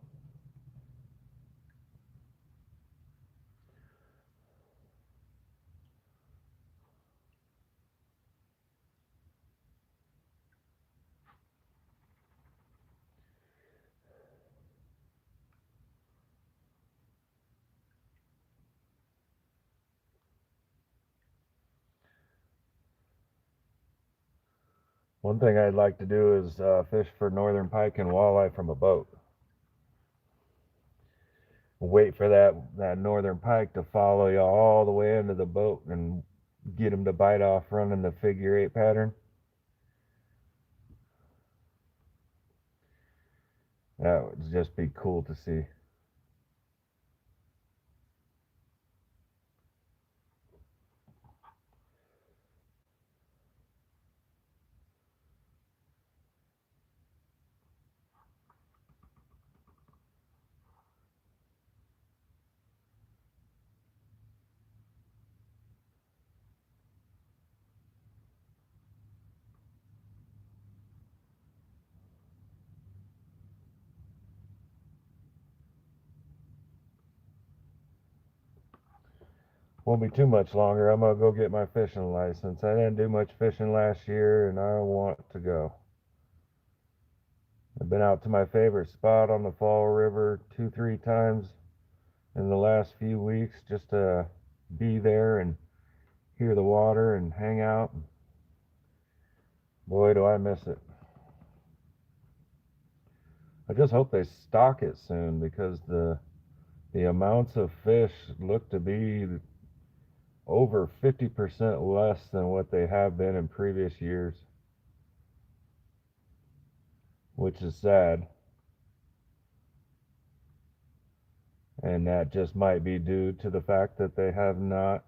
One thing I'd like to do is fish for northern pike and walleye from a boat. Wait for that northern pike to follow you all the way into the boat and get him to bite off running the figure-8 pattern. That would just be cool to see. Won't be too much longer. I'm gonna go get my fishing license. I didn't do much fishing last year and I want to go. I've been out to my favorite spot on the Fall River 2-3 times in the last few weeks just to be there and hear the water and hang out. Boy, do I miss it. I just hope they stock it soon because the amounts of fish look to be over 50% less than what they have been in previous years, which is sad. And that just might be due to the fact that they have not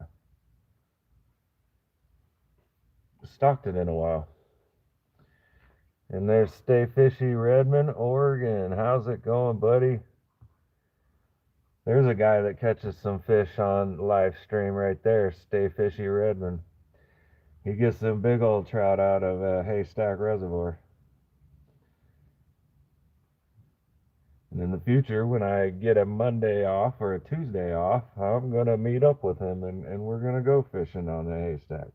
stocked it in a while. And there's Stay Fishy Redmond, Oregon. How's it going, buddy? There's a guy that catches some fish on live stream right there, Stay Fishy Redmond. He gets some big old trout out of Haystack Reservoir. And in the future, when I get a Monday off or a Tuesday off, I'm going to meet up with him and we're going to go fishing on the Haystack.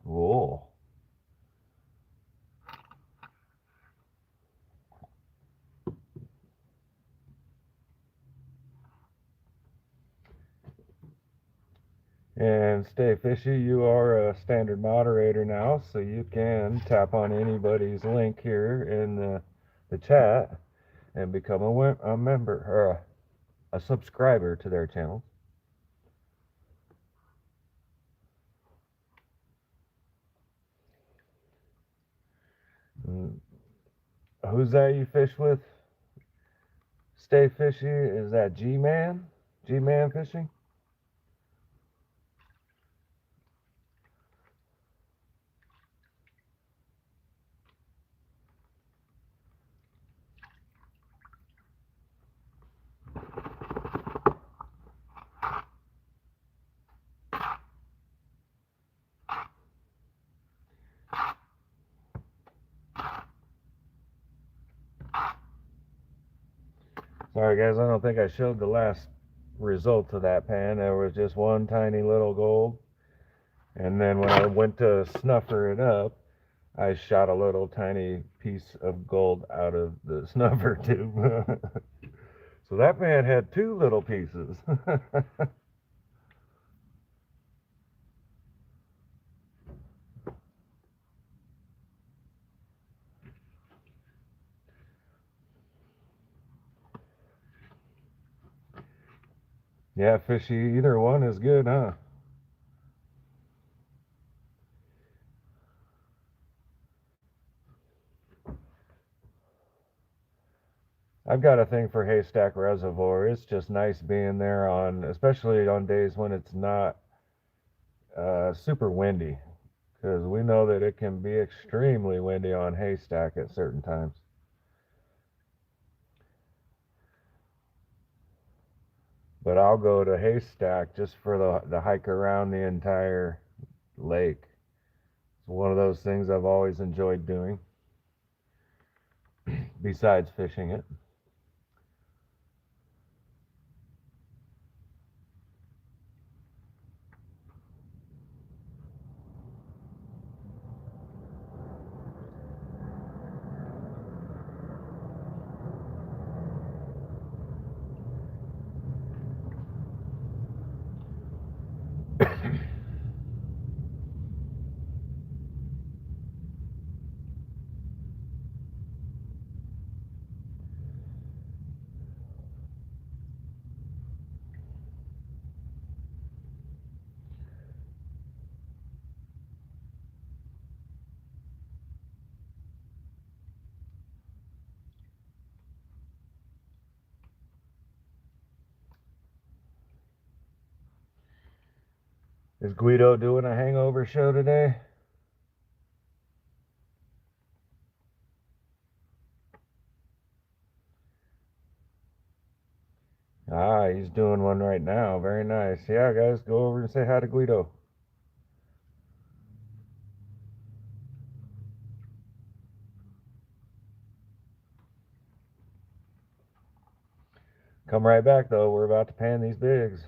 Whoa. And Stay Fishy, you are a standard moderator now, so you can tap on anybody's link here in the chat and become a member or a subscriber to their channel. Who's that you fish with? Stay Fishy? Is that G-Man? G-Man fishing? Sorry guys, I don't think I showed the last result of that pan. There was just one tiny little gold. And then when I went to snuffer it up, I shot a little tiny piece of gold out of the snuffer tube. So that man had two little pieces. Yeah, fishy, either one is good, huh? I've got a thing for Haystack Reservoir. It's just nice being there on, especially on days when it's not super windy, because we know that it can be extremely windy on Haystack at certain times. But I'll go to Haystack just for the hike around the entire lake. It's one of those things I've always enjoyed doing, besides fishing it. Is Guido doing a hangover show today? Ah, he's doing one right now. Very nice. Yeah, guys, go over and say hi to Guido. Come right back, though. We're about to pan these bigs.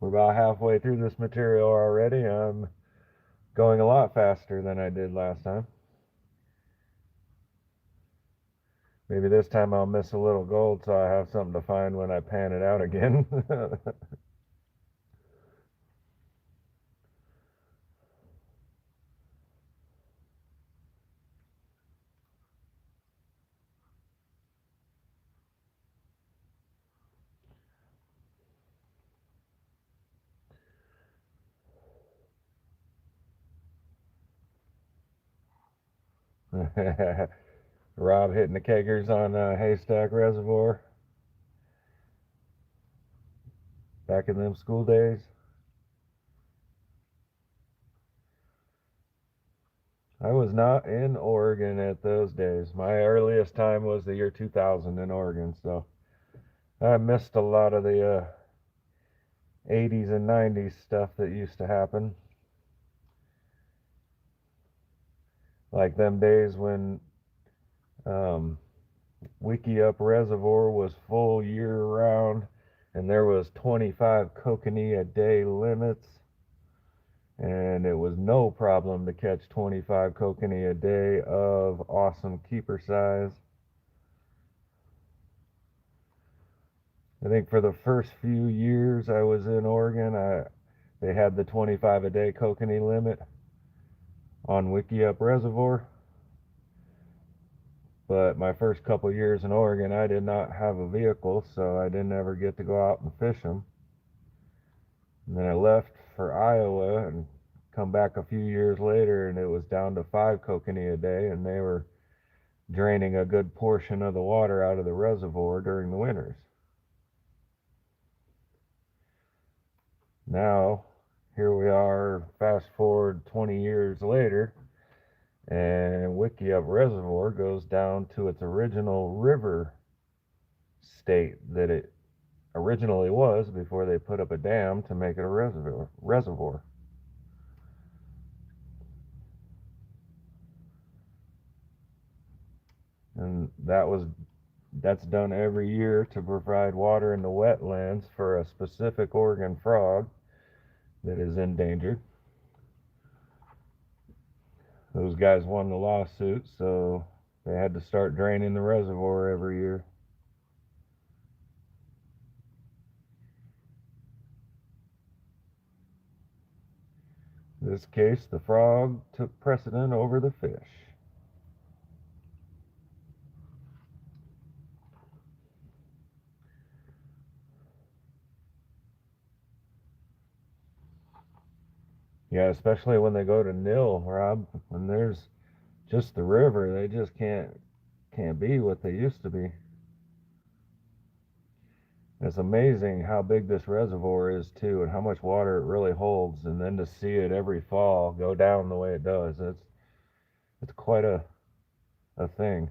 We're about halfway through this material already. I'm going a lot faster than I did last time. Maybe this time I'll miss a little gold so I have something to find when I pan it out again. Rob hitting the keggers on Haystack Reservoir back in them school days. I was not in Oregon at those days. My earliest time was the year 2000 in Oregon, so I missed a lot of the 80s and 90s stuff that used to happen. Like them days when um, Wickiup Reservoir was full year round and there was 25 kokanee a day limits, and it was no problem to catch 25 kokanee a day of awesome keeper size. I think for the first few years I was in Oregon, they had the 25 a day kokanee limit on Wickiup Reservoir. But my first couple years in Oregon, I did not have a vehicle, so I didn't ever get to go out and fish them. And then I left for Iowa and come back a few years later, and it was down to 5 kokanee a day, and they were draining a good portion of the water out of the reservoir during the winters. Now, here we are, fast forward 20 years later, and Wickiup Reservoir goes down to its original river state that it originally was before they put up a dam to make it a reservoir. And that's done every year to provide water in the wetlands for a specific Oregon frog that is endangered. Those guys won the lawsuit, so they had to start draining the reservoir every year. In this case, the frog took precedent over the fish. Yeah, especially when they go to nil, Rob. When there's just the river, they just can't be what they used to be. It's amazing how big this reservoir is too, and how much water it really holds. And then to see it every fall go down the way it does, it's quite a thing.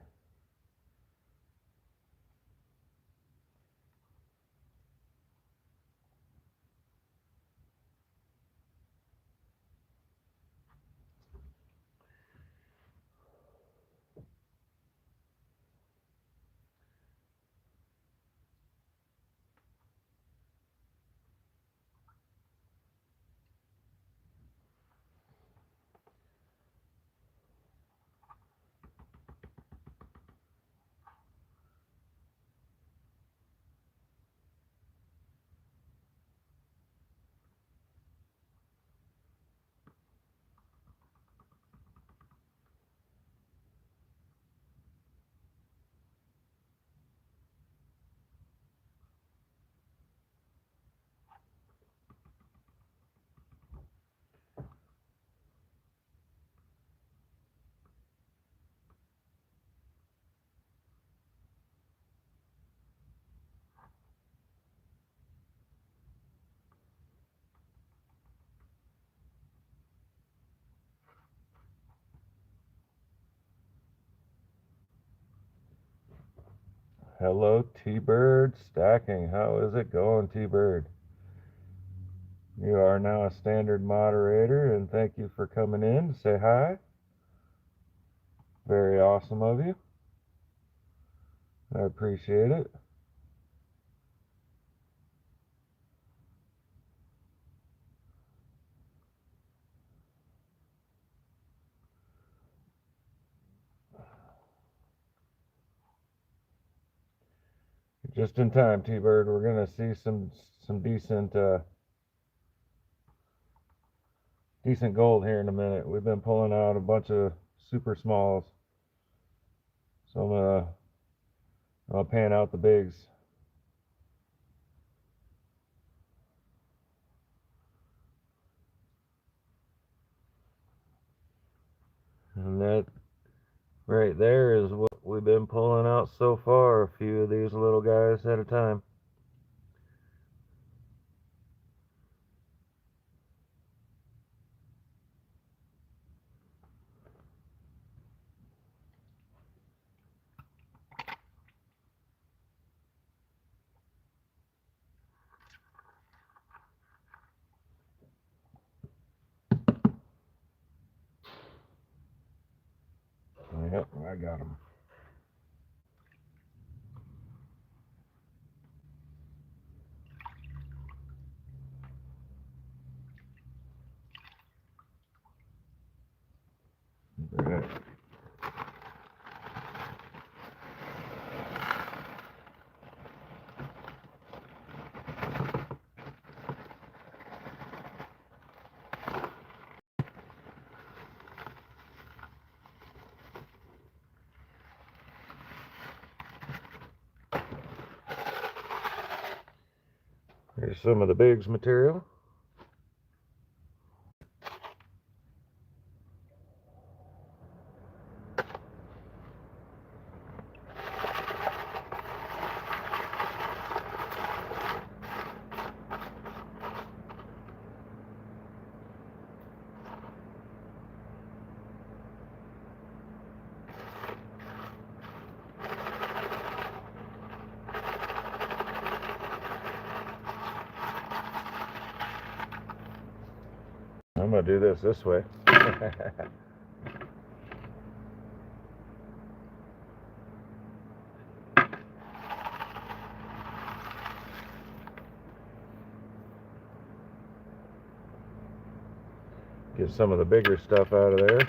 Hello, T-Bird Stacking. How is it going, T-Bird? You are now a standard moderator, and thank you for coming in to say hi. Very awesome of you. I appreciate it. Just in time, T-Bird. We're gonna see some decent decent gold here in a minute. We've been pulling out a bunch of super smalls, so I'll pan out the bigs. And that right there is what we've been pulling out so far. A few of these little guys at a time. Yep, I got them. Right. Here's some of the Biggs material. I'm going to do this way. Get some of the bigger stuff out of there.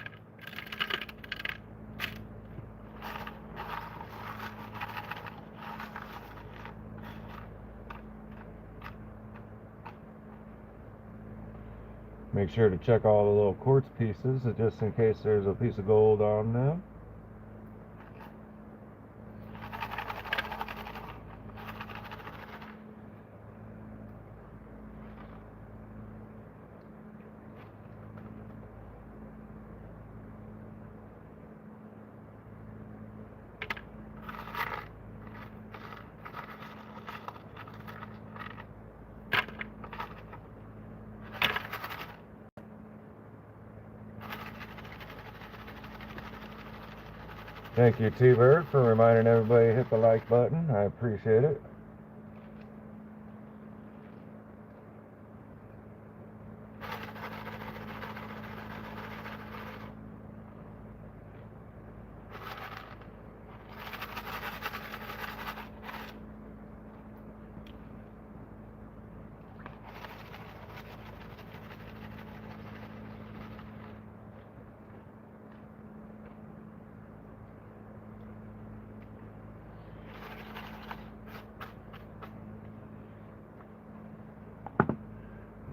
Make sure to check all the little quartz pieces just in case there's a piece of gold on them. Thank you, T-Bird, for reminding everybody to hit the like button. I appreciate it.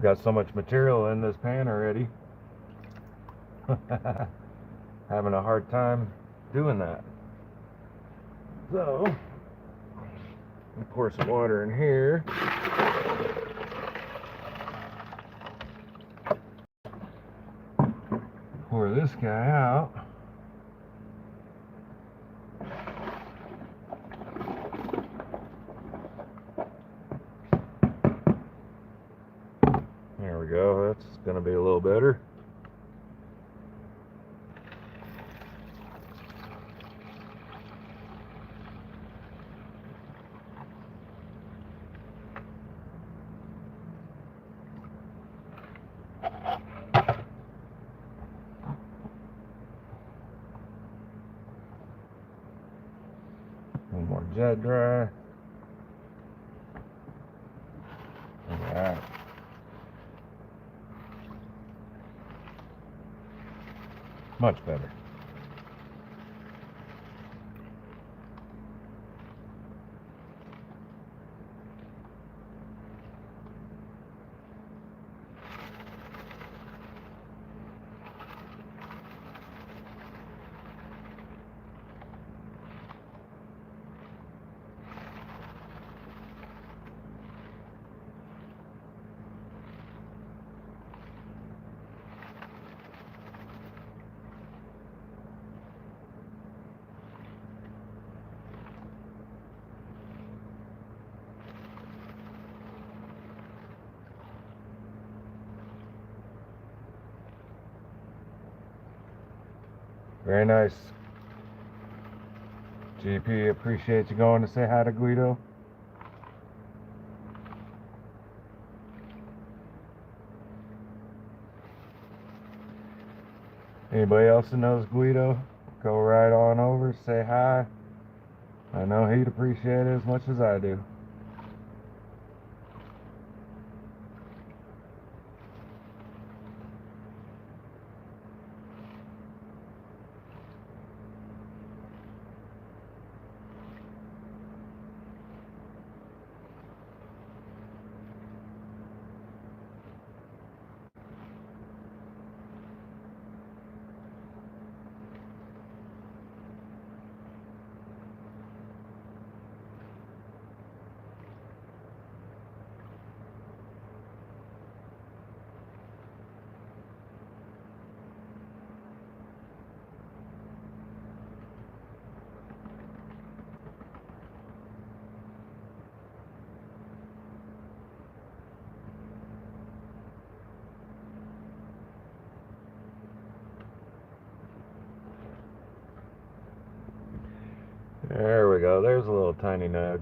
Got so much material in this pan already. Having a hard time doing that. So, pour some water in here. Pour this guy out. There we go, that's going to be a little better. One more jet dry. Alright. Much better. Very nice. GP, appreciate you going to say hi to Guido. Anybody else that knows Guido? go right on over, say hi. I know he'd appreciate it as much as I do. There we go. There's a little tiny nug.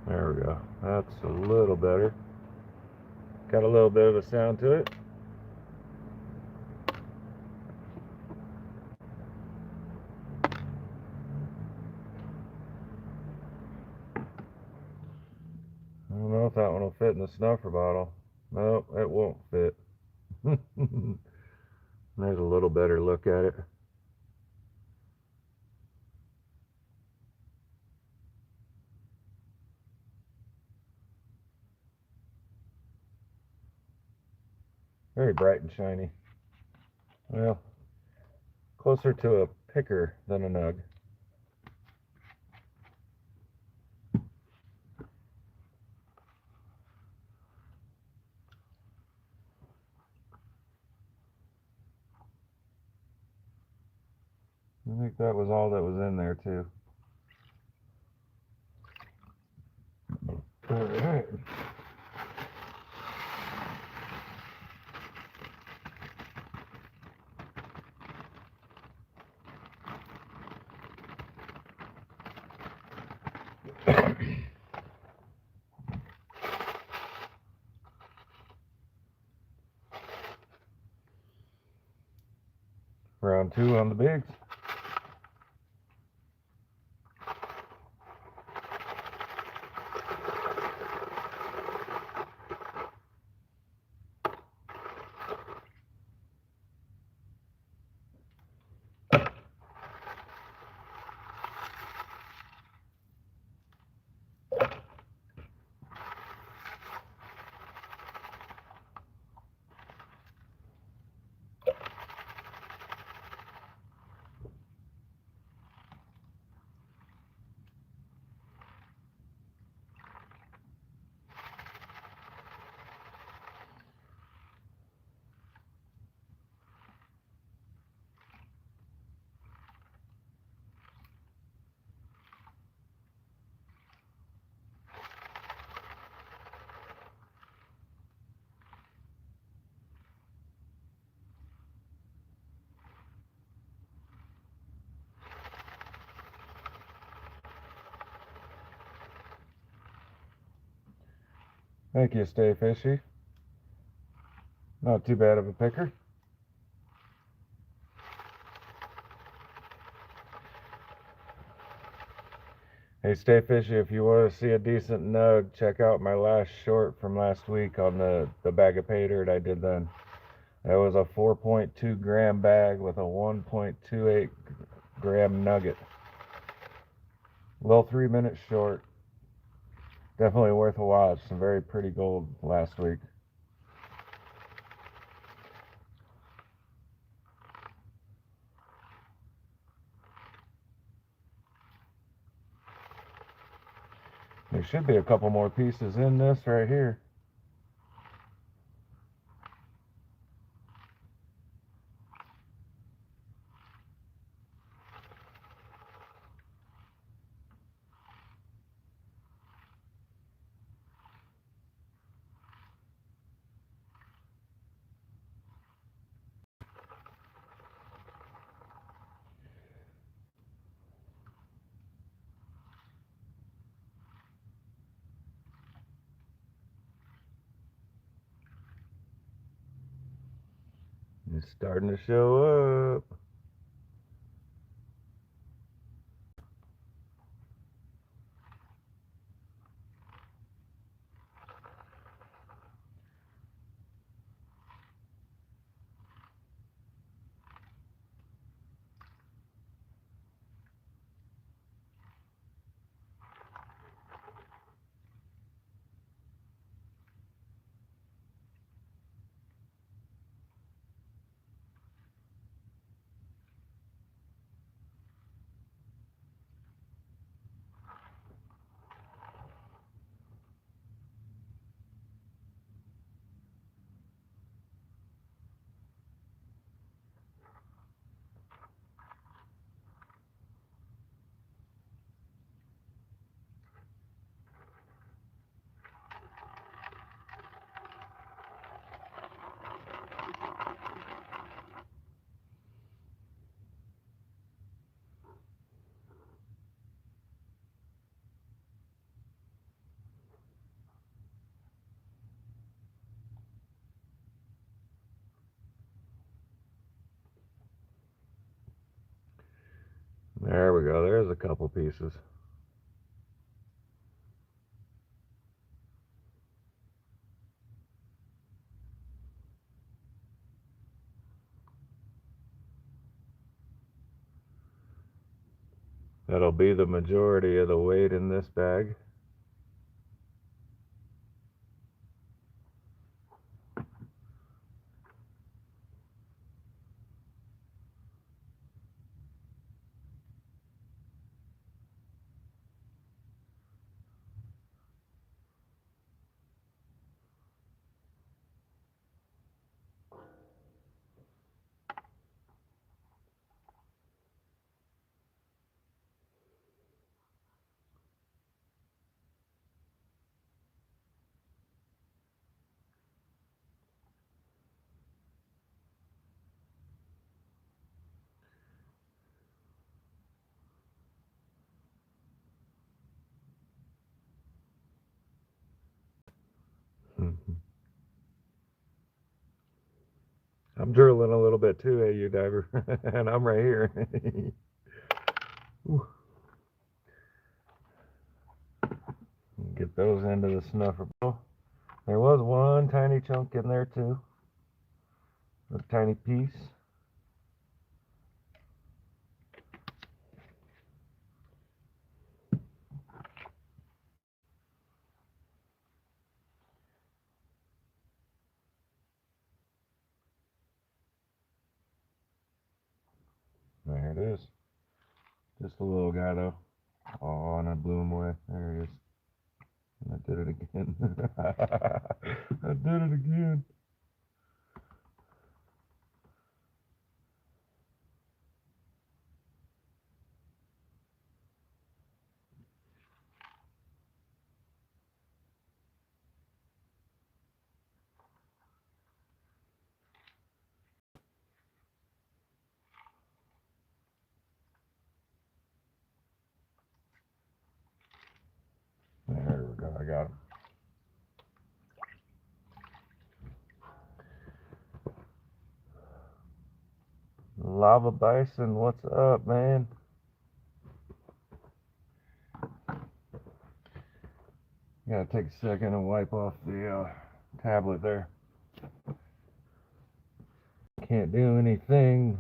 There we go. That's a little better. Got a little bit of a sound to it. I don't know if that one will fit in the snuffer bottle. Nope, it won't fit. There's a little better look at it. Very bright and shiny. Well, closer to a picker than a nug. I think that was all that was in there too. All right. Round 2 on the bigs. Thank you, Stay Fishy. Not too bad of a picker. Hey, Stay Fishy, if you want to see a decent nug, check out my last short from last week on the bag of pay dirt I did then. That was a 4.2 gram bag with a 1.28 gram nugget. Little 3-minute short. Definitely worth a watch. Some very pretty gold last week. There should be a couple more pieces in this right here. It's starting to show up. There we go. There's a couple pieces. That'll be the majority of the weight in this bag. I'm drilling a little bit too, you diver, and I'm right here. Get those into the snuffer. There was one tiny chunk in there too, a tiny piece. There it is. Just a little guy though. Oh, and I blew him away. There he is. And I did it again. I did it again. There we go. I got him. Lava Bison, what's up, man? Gotta take a second and wipe off the tablet there. Can't do anything,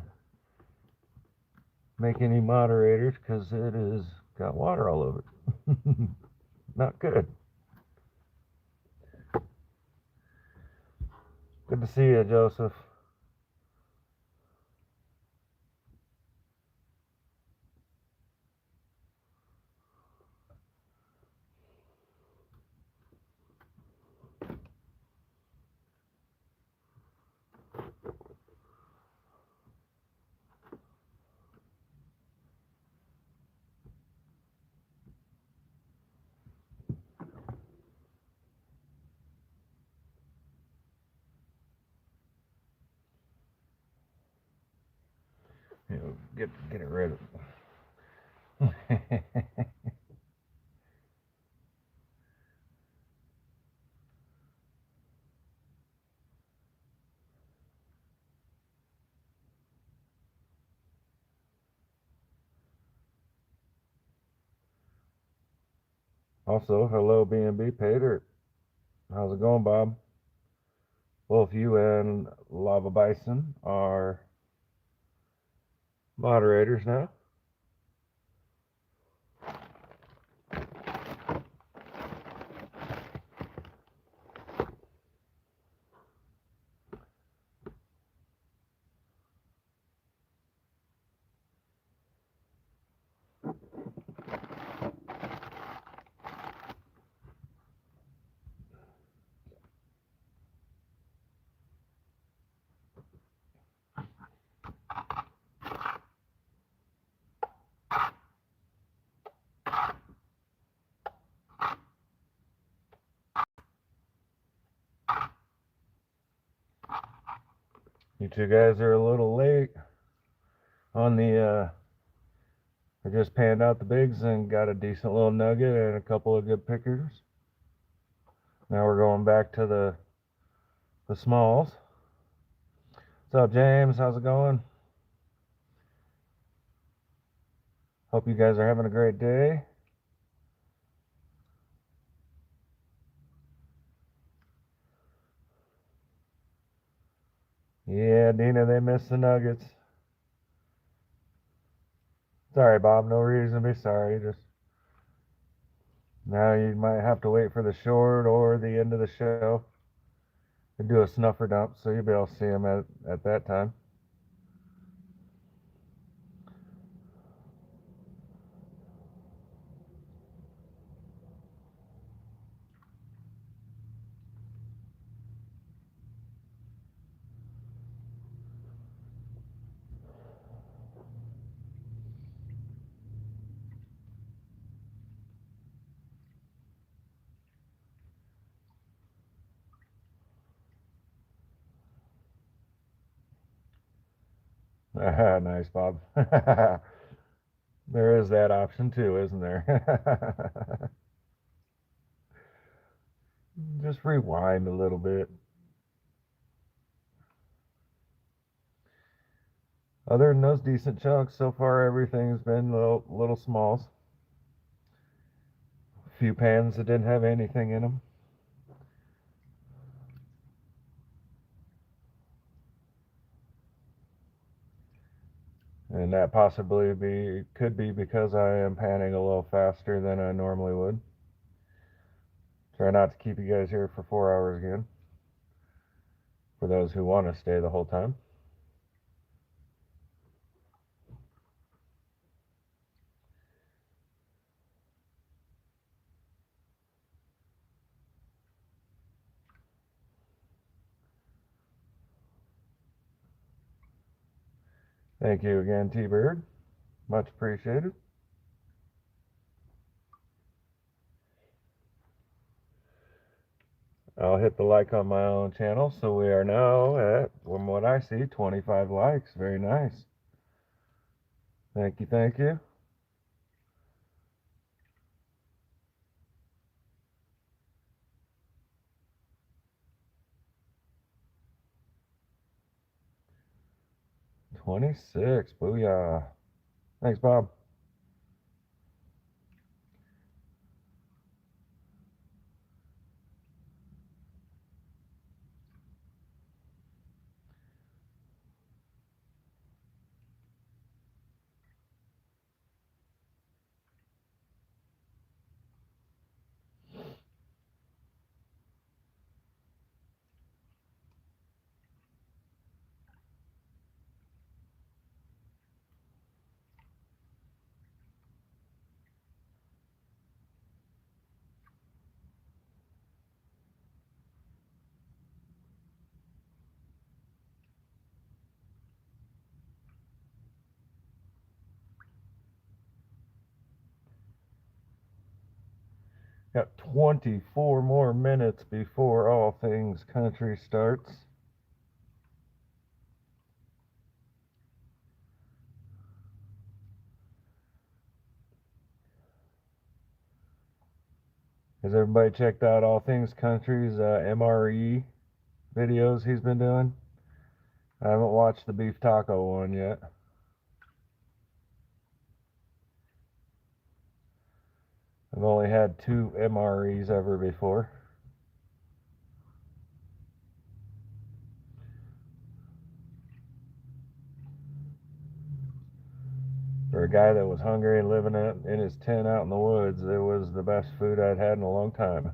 make any moderators, because it is got water all over it. Not good. Good to see you, Joseph. You know, get it rid of it. Also, hello B&B paydirt. How's it going, Bob? Both you and Lava Bison are moderators now. You two guys are a little late on the I just panned out the bigs and got a decent little nugget and a couple of good pickers. Now we're going back to the smalls. What's up, James? How's it going? Hope you guys are having a great day. Yeah, Dina, they missed the nuggets. Sorry, Bob. No reason to be sorry. Just now you might have to wait for the short or the end of the show to do a snuffer dump, so you'll be able to see them at that time. Nice, Bob. There is that option too, isn't there? Just rewind a little bit. Other than those decent chunks, so far everything's been little smalls. A few pans that didn't have anything in them. And that possibly could be because I am panning a little faster than I normally would. Try not to keep you guys here for 4 hours again. For those who want to stay the whole time. Thank you again, T-Bird. Much appreciated. I'll hit the like on my own channel. So we are now at, from what I see, 25 likes. Very nice. Thank you, thank you. $26. Booyah. Thanks, Bob. Got 24 more minutes before all things country starts. Has everybody checked out All Things Country's MRE videos he's been doing? I haven't watched the beef taco one yet. I've only had 2 MREs ever before. For a guy that was hungry and living in his tent out in the woods, it was the best food I'd had in a long time.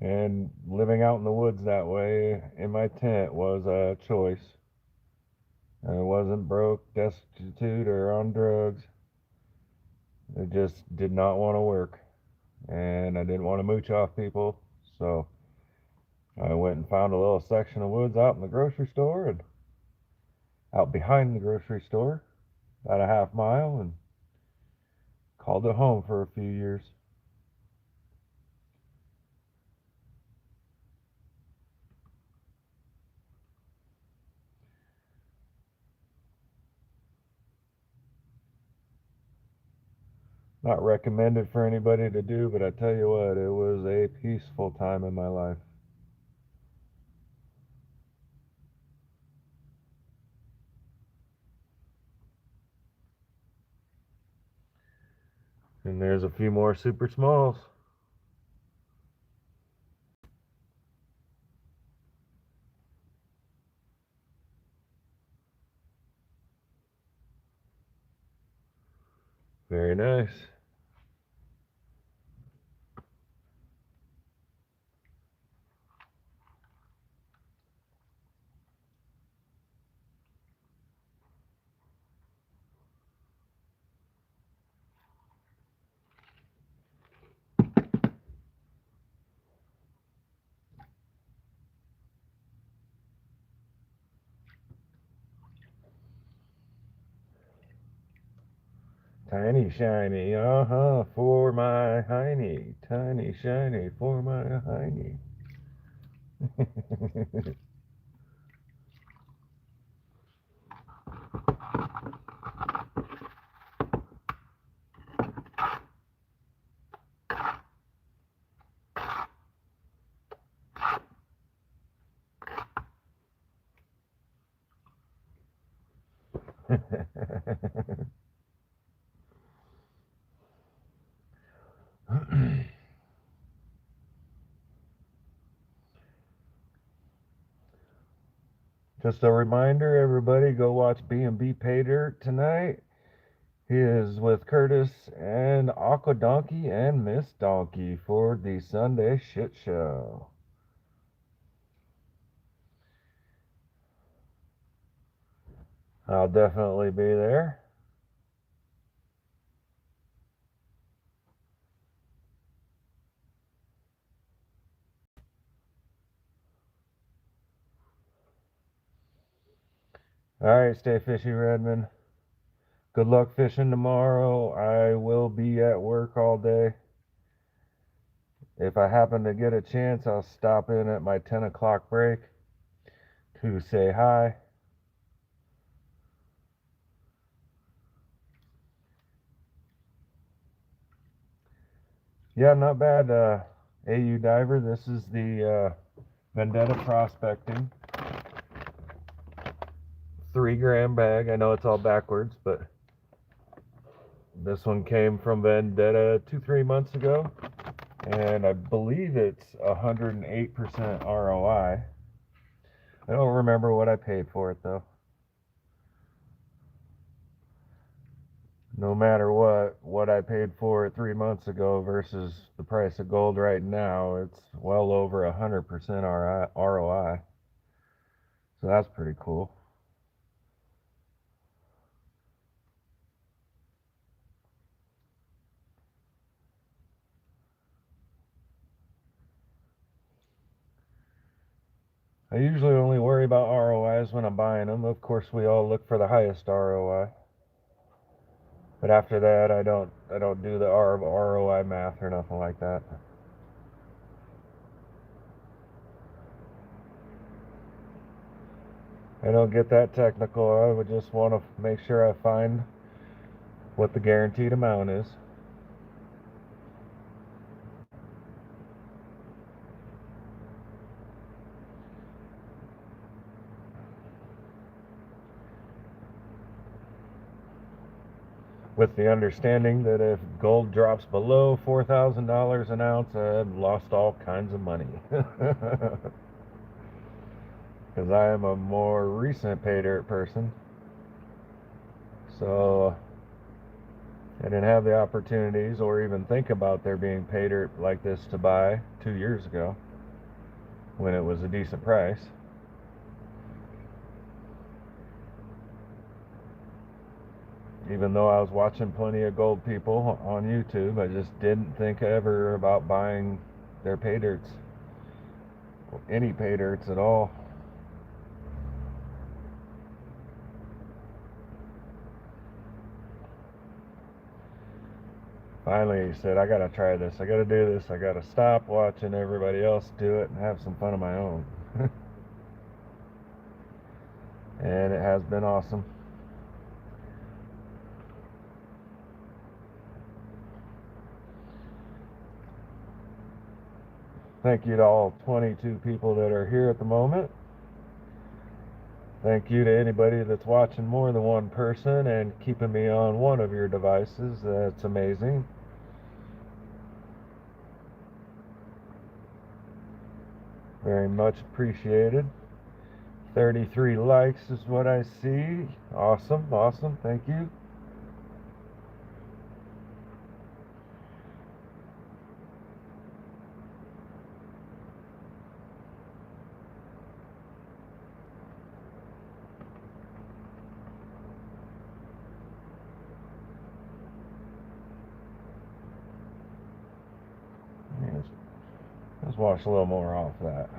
And living out in the woods that way in my tent was a choice. I wasn't broke, destitute, or on drugs. I just did not want to work. And I didn't want to mooch off people. So I went and found a little section of woods out in the grocery store and out behind the grocery store, about a half mile, and called it home for a few years. Not recommended for anybody to do, but I tell you what, it was a peaceful time in my life. And there's a few more super smalls. Very nice. Tiny shiny, for my hiney. Tiny shiny for my hiney. Just a reminder, everybody, go watch B&B Paydirt tonight. He is with Curtis and Aqua Donkey and Miss Donkey for the Sunday Shit Show. I'll definitely be there. All right, stay fishy, Redmond. Good luck fishing tomorrow. I will be at work all day. If I happen to get a chance, I'll stop in at my 10 o'clock break to say hi. Yeah, not bad, AU Diver. This is the Vendetta Prospecting 3-gram bag. I know it's all backwards, but this one came from Vendetta 2-3 months ago, and I believe it's 108% ROI. I don't remember what I paid for it though. No matter what I paid for it 3 months ago versus the price of gold right now, it's well over 100% ROI. So that's pretty cool. I usually only worry about ROIs when I'm buying them. Of course, we all look for the highest ROI. But after that, I don't do the ROI math or nothing like that. I don't get that technical. I would just want to make sure I find what the guaranteed amount is. With the understanding that if gold drops below $4,000 an ounce, I've lost all kinds of money. Because I am a more recent pay dirt person. So I didn't have the opportunities or even think about there being pay dirt like this to buy 2 years ago when it was a decent price. Even though I was watching plenty of gold people on YouTube, I just didn't think ever about buying their pay dirts, any pay dirts at all. Finally, he said, I gotta try this, I gotta do this, I gotta stop watching everybody else do it and have some fun of my own. And it has been awesome. Thank you to all 22 people that are here at the moment. Thank you to anybody that's watching more than one person and keeping me on one of your devices. That's amazing. Very much appreciated. 33 likes is what I see. Awesome, awesome. Thank you. Let's wash a little more off that.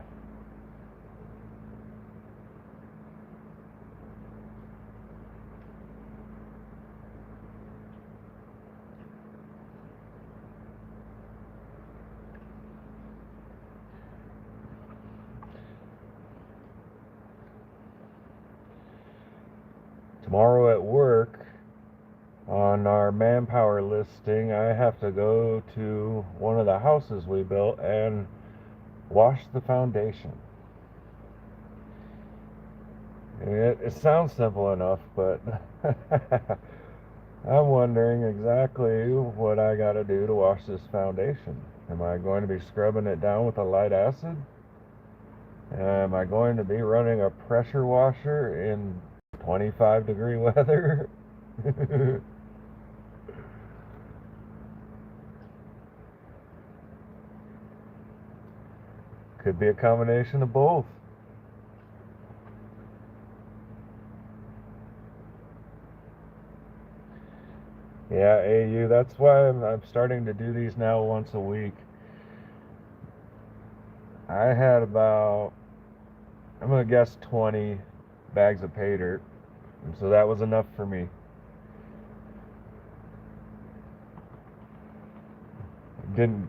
Tomorrow at work, on our manpower listing, I have to go to one of the houses we built and wash the foundation. It sounds simple enough, but I'm wondering exactly what I got to do to wash this foundation. Am I going to be scrubbing it down with a light acid? Am I going to be running a pressure washer in 25-degree weather? Could be a combination of both. Yeah, AU, that's why I'm starting to do these now once a week. I had about, I'm going to guess 20 bags of pay dirt, and so that was enough for me. Didn't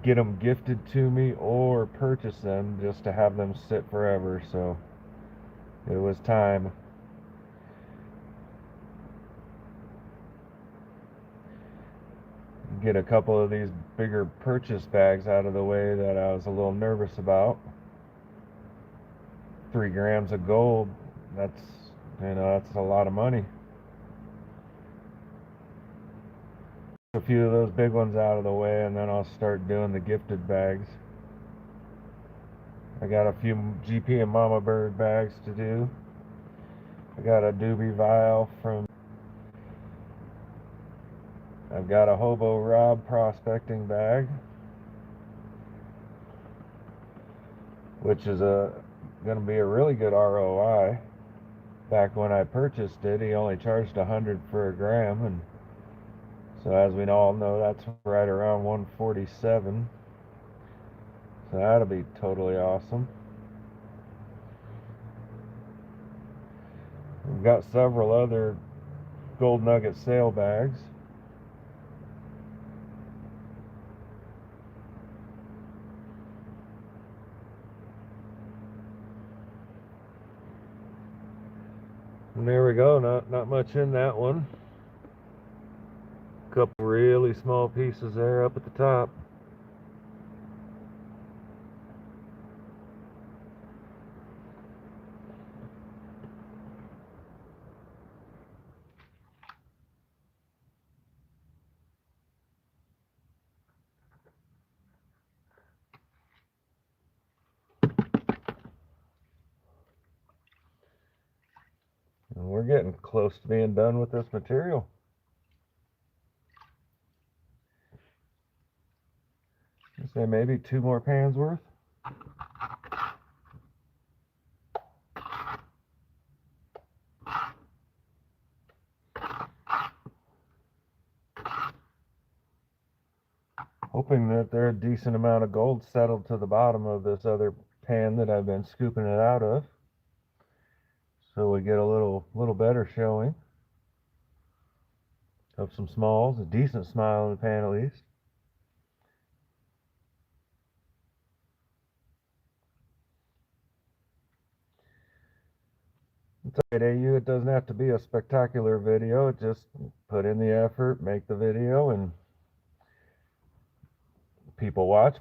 get them gifted to me or purchase them just to have them sit forever, so it was time. Get a couple of these bigger purchase bags out of the way that I was a little nervous about. 3 grams of gold, that's, that's a lot of money. A few of those big ones out of the way, and then I'll start doing the gifted bags. I got a few GP and Mama Bird bags to do. I got a doobie vial from, I've got a Hobo Rob prospecting bag, which is going to be a really good ROI. Back when I purchased it, he only charged 100 for a gram, and so as we all know, that's right around 147. So that'll be totally awesome. We've got several other gold nugget sail bags. And there we go, not much in that one. A couple really small pieces there up at the top. And we're getting close to being done with this material. I'd say maybe 2 more pans worth. Hoping that there's a decent amount of gold settled to the bottom of this other pan that I've been scooping it out of, so we get a little better showing of some smalls, a decent smile in the pan at least. It's alright, AU. It doesn't have to be a spectacular video. Just put in the effort, make the video, and people watch.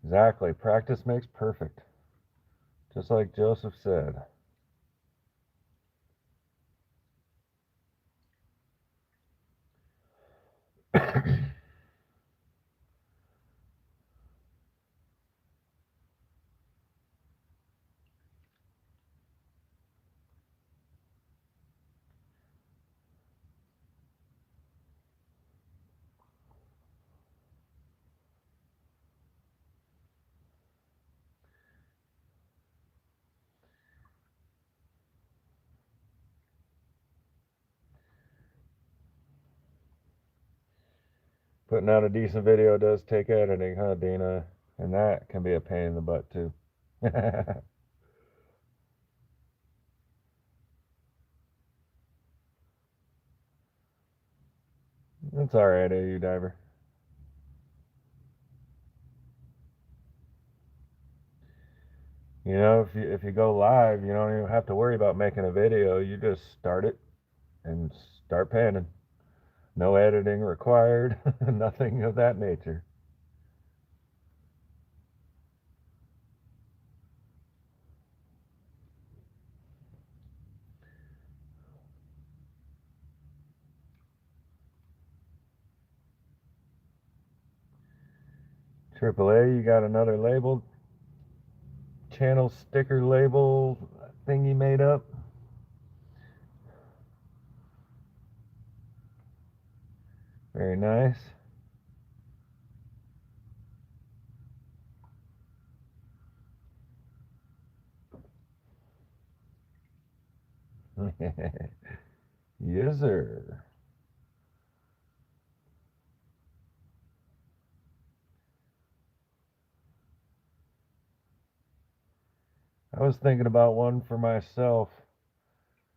Exactly. Practice makes perfect. Just like Joseph said. Putting out a decent video does take editing, huh, Dina? And that can be a pain in the butt, too. It's alright, AU Diver. You know, if you go live, you don't even have to worry about making a video. You just start it and start panning. No editing required, nothing of that nature. AAA, you got another label, channel sticker label thingy made up. Very nice. Yes, sir. I was thinking about one for myself.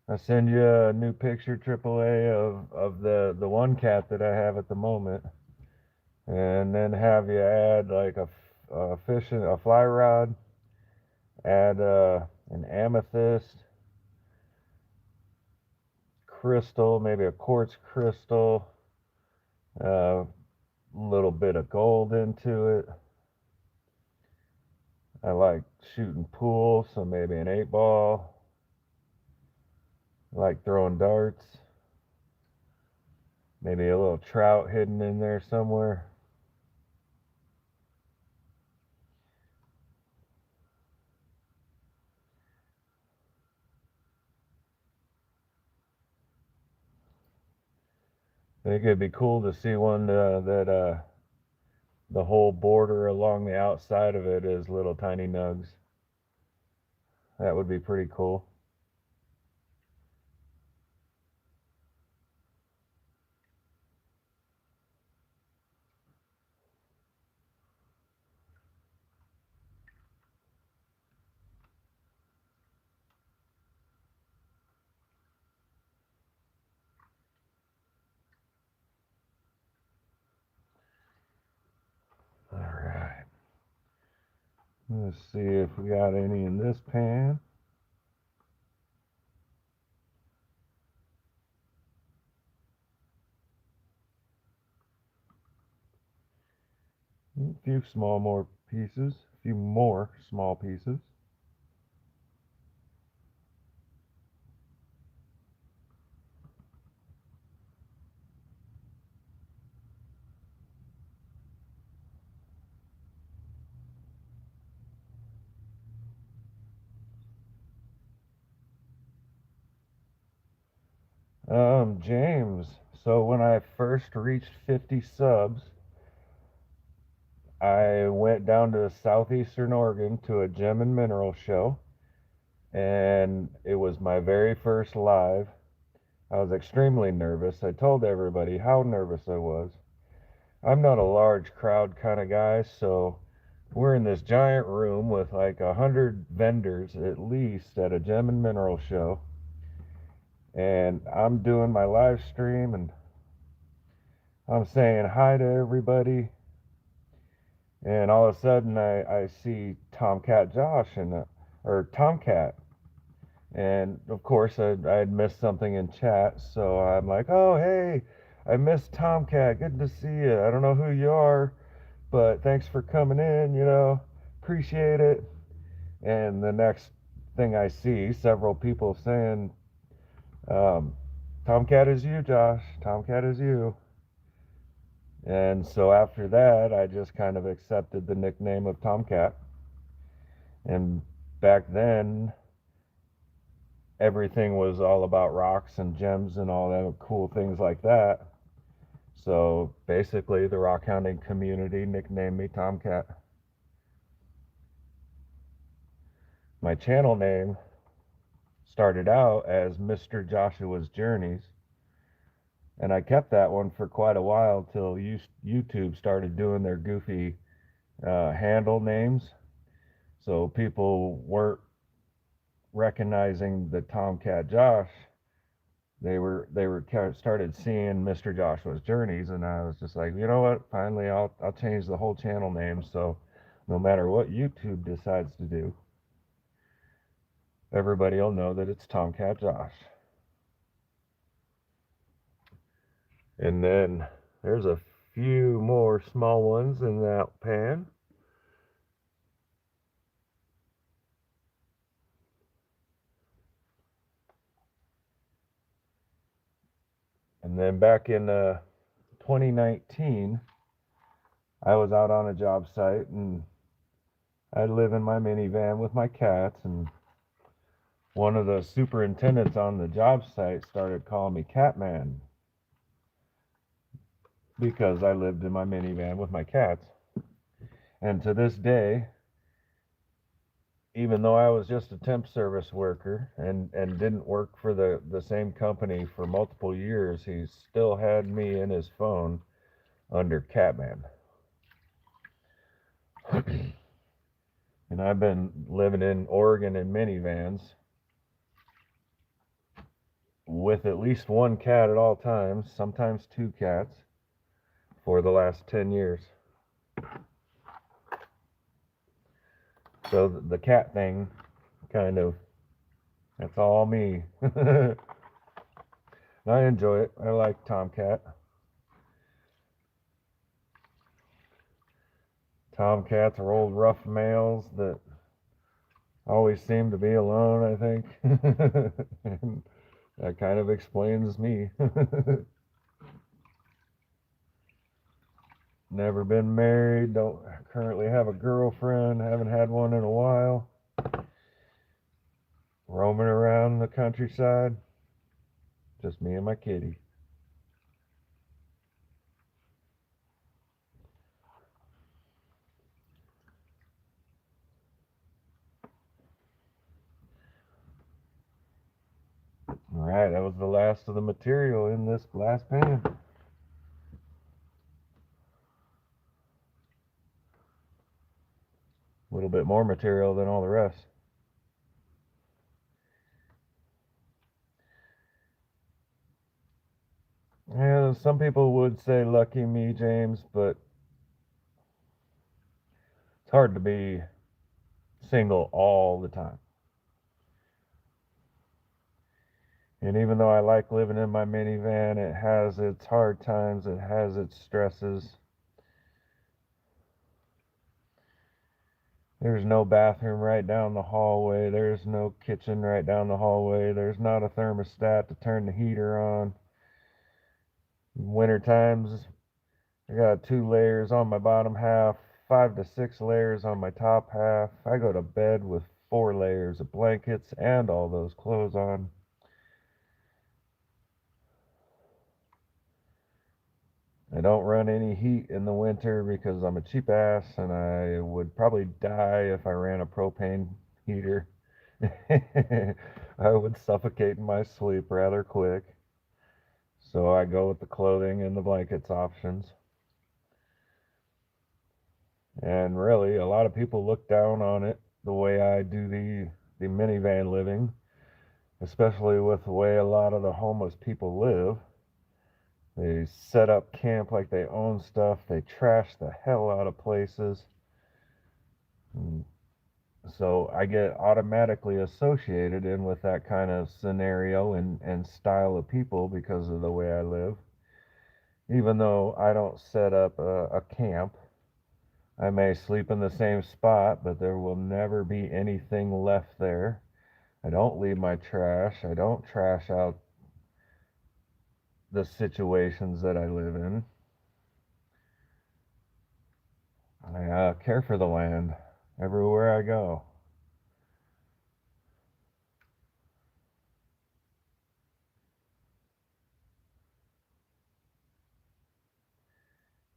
I send you a new picture, AAA, of the one cat that I have at the moment, and then have you add like a a fly rod, add an amethyst crystal, maybe a quartz crystal, a little bit of gold into it. I like shooting pool, so maybe an 8-ball. I like throwing darts. Maybe a little trout hidden in there somewhere. I think it'd be cool to see one that the whole border along the outside of it is little tiny nugs. That would be pretty cool. Let's see if we got any in this pan. A few more pieces. A few more small pieces. James, so when I first reached 50 subs, I went down to southeastern Oregon to a gem and mineral show, and it was my very first live. I was extremely nervous. I told everybody how nervous I was. I'm not a large crowd kind of guy, so we're in this giant room with like 100 vendors at least at a gem and mineral show, and I'm doing my live stream and I'm saying hi to everybody, and all of a sudden I see Tomcat Josh or Tomcat, and of course I had missed something in chat, so I'm like, oh hey, I missed Tomcat, good to see you. I don't know who you are, but thanks for coming in, appreciate it. And the next thing I see, several people saying, um, Tomcat is you, Josh, Tomcat is you. And so after that, I just kind of accepted the nickname of Tomcat. And back then, everything was all about rocks and gems and all that cool things like that. So basically, the rock hounding community nicknamed me Tomcat. My channel name started out as Mr. Joshua's Journeys, and I kept that one for quite a while till YouTube started doing their goofy handle names. So people weren't recognizing the Tomcat Josh. They were started seeing Mr. Joshua's Journeys, and I was just like, you know what? Finally, I'll change the whole channel name. So no matter what YouTube decides to do, everybody will know that it's Tomcat Josh. And then there's a few more small ones in that pan. And then back in 2019, I was out on a job site, and I live in my minivan with my cats, and one of the superintendents on the job site started calling me Catman because I lived in my minivan with my cats. And to this day, even though I was just a temp service worker and didn't work for the same company for multiple years, he still had me in his phone under Catman. And I've been living in Oregon in minivans with at least one cat at all times, sometimes two cats, for the last 10 years. So the cat thing, kind of, that's all me. I enjoy it. I like Tomcat. Tomcats are old rough males that always seem to be alone, I think. And that kind of explains me. Never been married, don't currently have a girlfriend, haven't had one in a while. Roaming around the countryside, just me and my kitty. Alright, that was the last of the material in this glass pan. A little bit more material than all the rest. Yeah, some people would say lucky me, James, but it's hard to be single all the time. And even though I like living in my minivan, it has its hard times, it has its stresses. There's no bathroom right down the hallway. There's no kitchen right down the hallway. There's not a thermostat to turn the heater on. Winter times, I got 2 layers on my bottom half, 5 to 6 layers on my top half. I go to bed with 4 layers of blankets and all those clothes on. I don't run any heat in the winter because I'm a cheap ass and I would probably die if I ran a propane heater. I would suffocate in my sleep rather quick. So I go with the clothing and the blankets options. And really, a lot of people look down on it the way I do the minivan living, especially with the way a lot of the homeless people live. They set up camp like they own stuff. They trash the hell out of places. And so I get automatically associated in with that kind of scenario and style of people because of the way I live. Even though I don't set up a camp, I may sleep in the same spot, but there will never be anything left there. I don't leave my trash. I don't trash out the situations that I live in. I care for the land everywhere I go.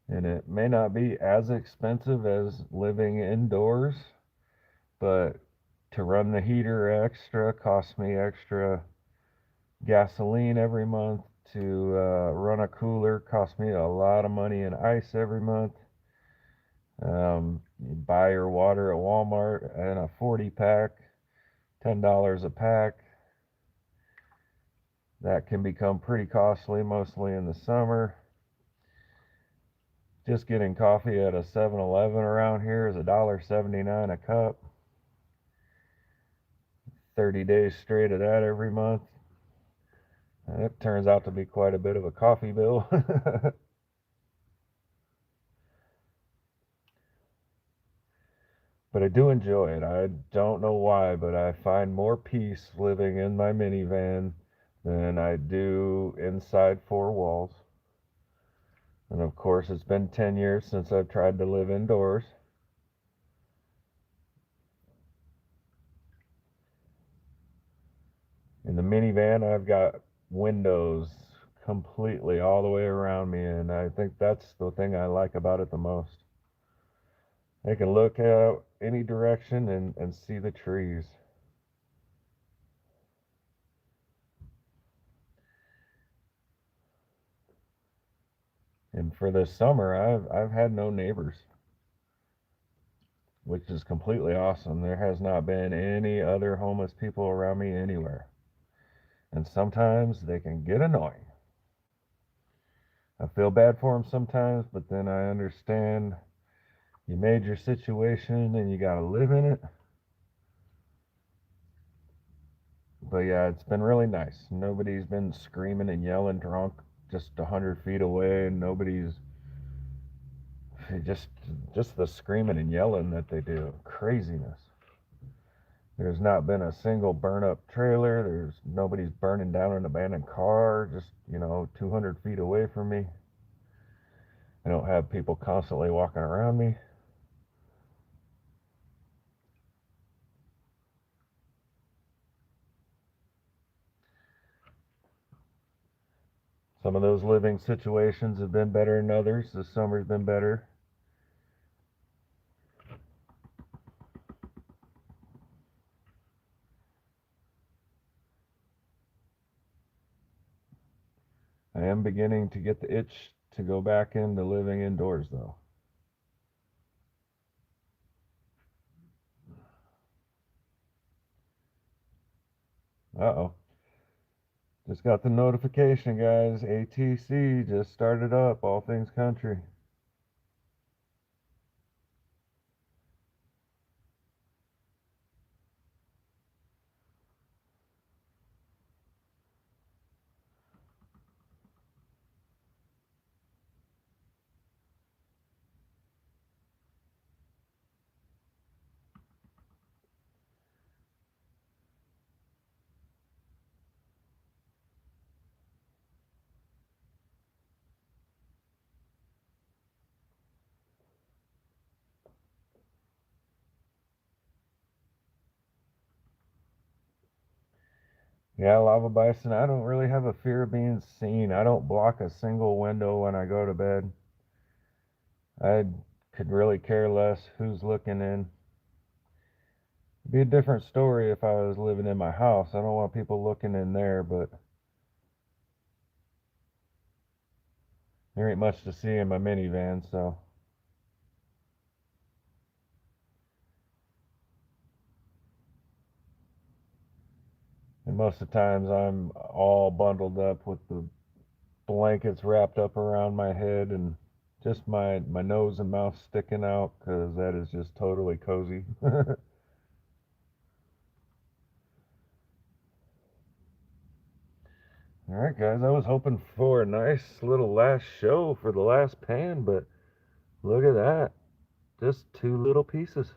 And it may not be as expensive as living indoors, but to run the heater extra costs me extra gasoline every month. To run a cooler costs me a lot of money in ice every month. You buy your water at Walmart in a 40 pack, $10 a pack. That can become pretty costly, mostly in the summer. Just getting coffee at a 7-Eleven around here is $1.79 a cup. 30 days straight of that every month. It turns out to be quite a bit of a coffee bill. But I do enjoy it. I don't know why, but I find more peace living in my minivan than I do inside 4 walls. And of course, it's been 10 years since I've tried to live indoors. In the minivan, I've got windows completely all the way around me, and I think that's the thing I like about it the most. I can look out any direction and see the trees. And for this summer, I've had no neighbors, which is completely awesome. There has not been any other homeless people around me anywhere. And sometimes they can get annoying. I feel bad for them sometimes, but then I understand you made your situation and you got to live in it. But yeah, it's been really nice. Nobody's been screaming and yelling drunk just 100 feet away, and nobody's just the screaming and yelling that they do. Craziness. There's not been a single burn up trailer. There's nobody's burning down an abandoned car just, 200 feet away from me. I don't have people constantly walking around me. Some of those living situations have been better than others. This summer's been better. I am beginning to get the itch to go back into living indoors, though. Uh-oh. Just got the notification, guys. ATC just started up, All Things Country. Yeah, lava bison, I don't really have a fear of being seen. I don't block a single window when I go to bed. I could really care less who's looking in. It'd be a different story if I was living in my house. I don't want people looking in there, but there ain't much to see in my minivan, so. And most of the times I'm all bundled up with the blankets wrapped up around my head and just my nose and mouth sticking out because that is just totally cozy. All right, guys, I was hoping for a nice little last show for the last pan, but look at that. Just two little pieces.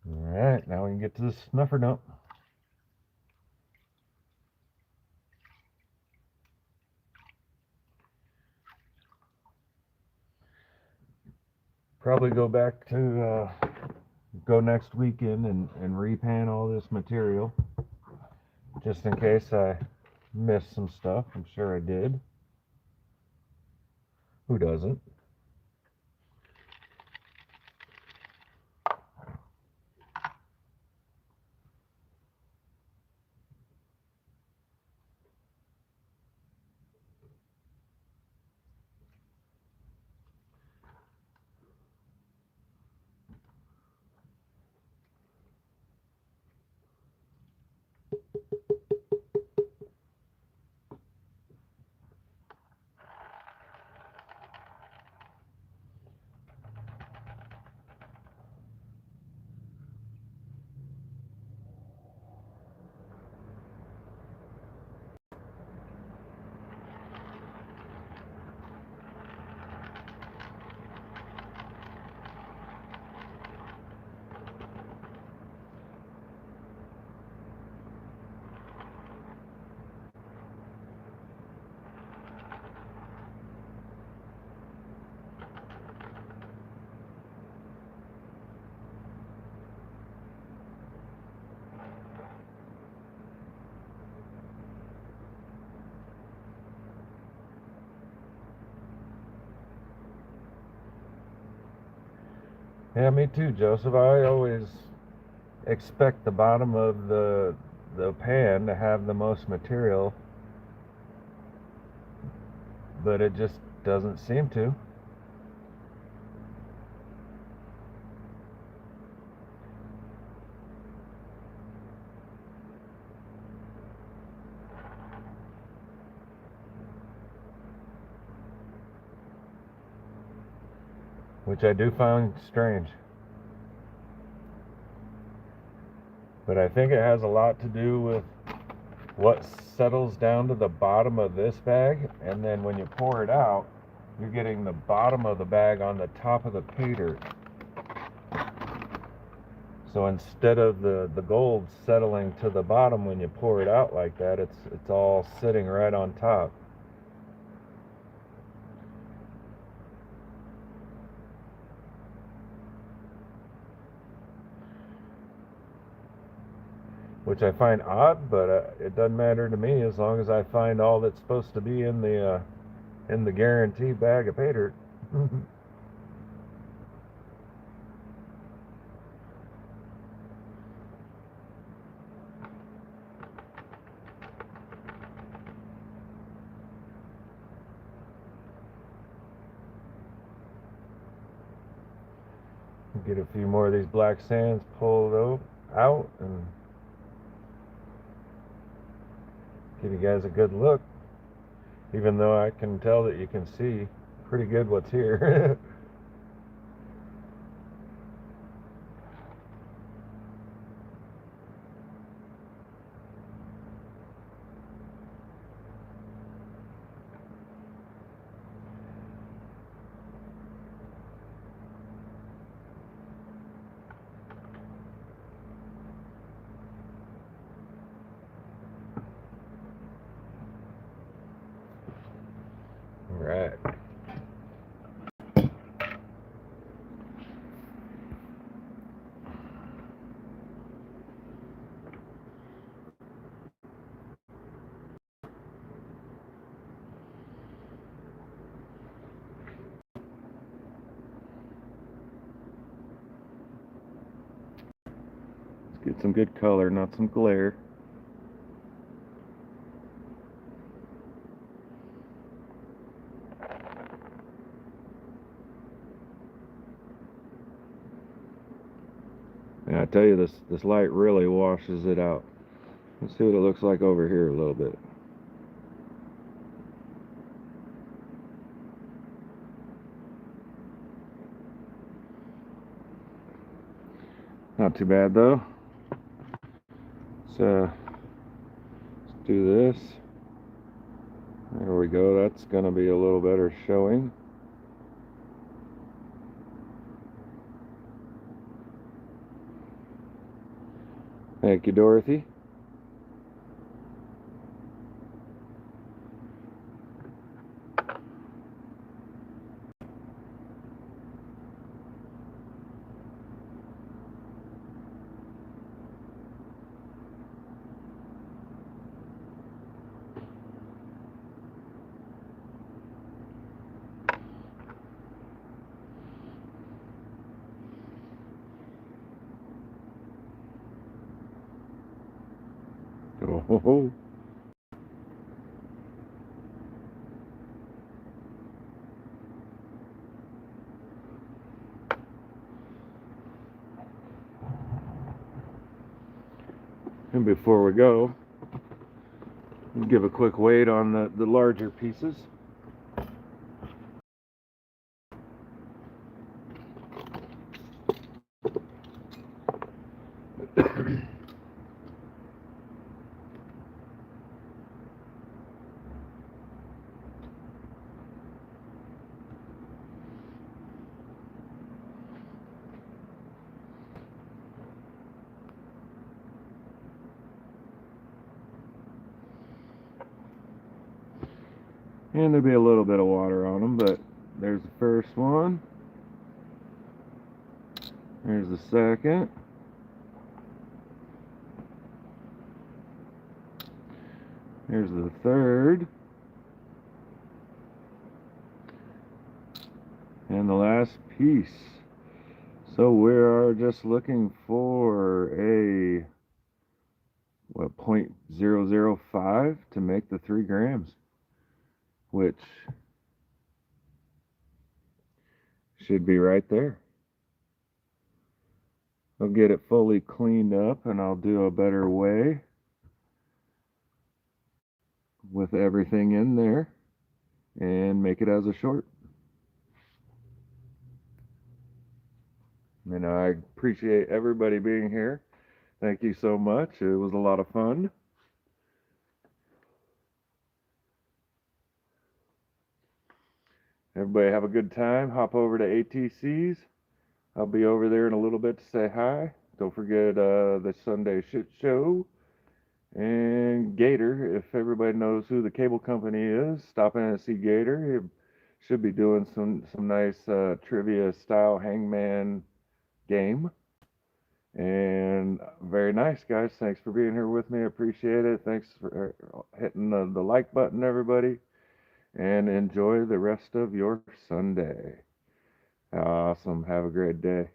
All right, now we can get to the snuffer dump. Probably go back to go next weekend and repan all this material just in case I missed some stuff. I'm sure I did. Who doesn't? Yeah, me too, Joseph. I always expect the bottom of the pan to have the most material, but it just doesn't seem to. Which I do find strange. But I think it has a lot to do with what settles down to the bottom of this bag, and then when you pour it out, you're getting the bottom of the bag on the top of the pay dirt. So instead of the gold settling to the bottom when you pour it out like that, it's all sitting right on top. Which I find odd, but it doesn't matter to me as long as I find all that's supposed to be in the guaranteed bag of pay dirt. Get a few more of these black sands pulled out and give you guys a good look, even though I can tell that you can see pretty good what's here. Get some good color, not some glare. And I tell you, this light really washes it out. Let's see what it looks like over here a little bit. Not too bad though. So let's do this. There we go. That's gonna be a little better showing. Thank you, Dorothy. Oh. And before we go, we'll give a quick weight on the larger pieces. And there'll be a little bit of water on them, but there's the first one. There's the second. Here's the third. And the last piece. So we are just looking for a, what, 0.005 to make the 3 grams, which should be right there. I'll get it fully cleaned up and I'll do a better weigh with everything in there and make it as a short. And I appreciate everybody being here. Thank you so much. It was a lot of fun. Everybody have a good time. Hop over to ATC's. I'll be over there in a little bit to say hi. Don't forget the Sunday Shit Show. And Gator, if everybody knows who the cable company is, stop in and see Gator. He should be doing some nice trivia style hangman game. And very nice, guys. Thanks for being here with me. I appreciate it. Thanks for hitting the like button, everybody. And enjoy the rest of your Sunday. Awesome. Have a great day.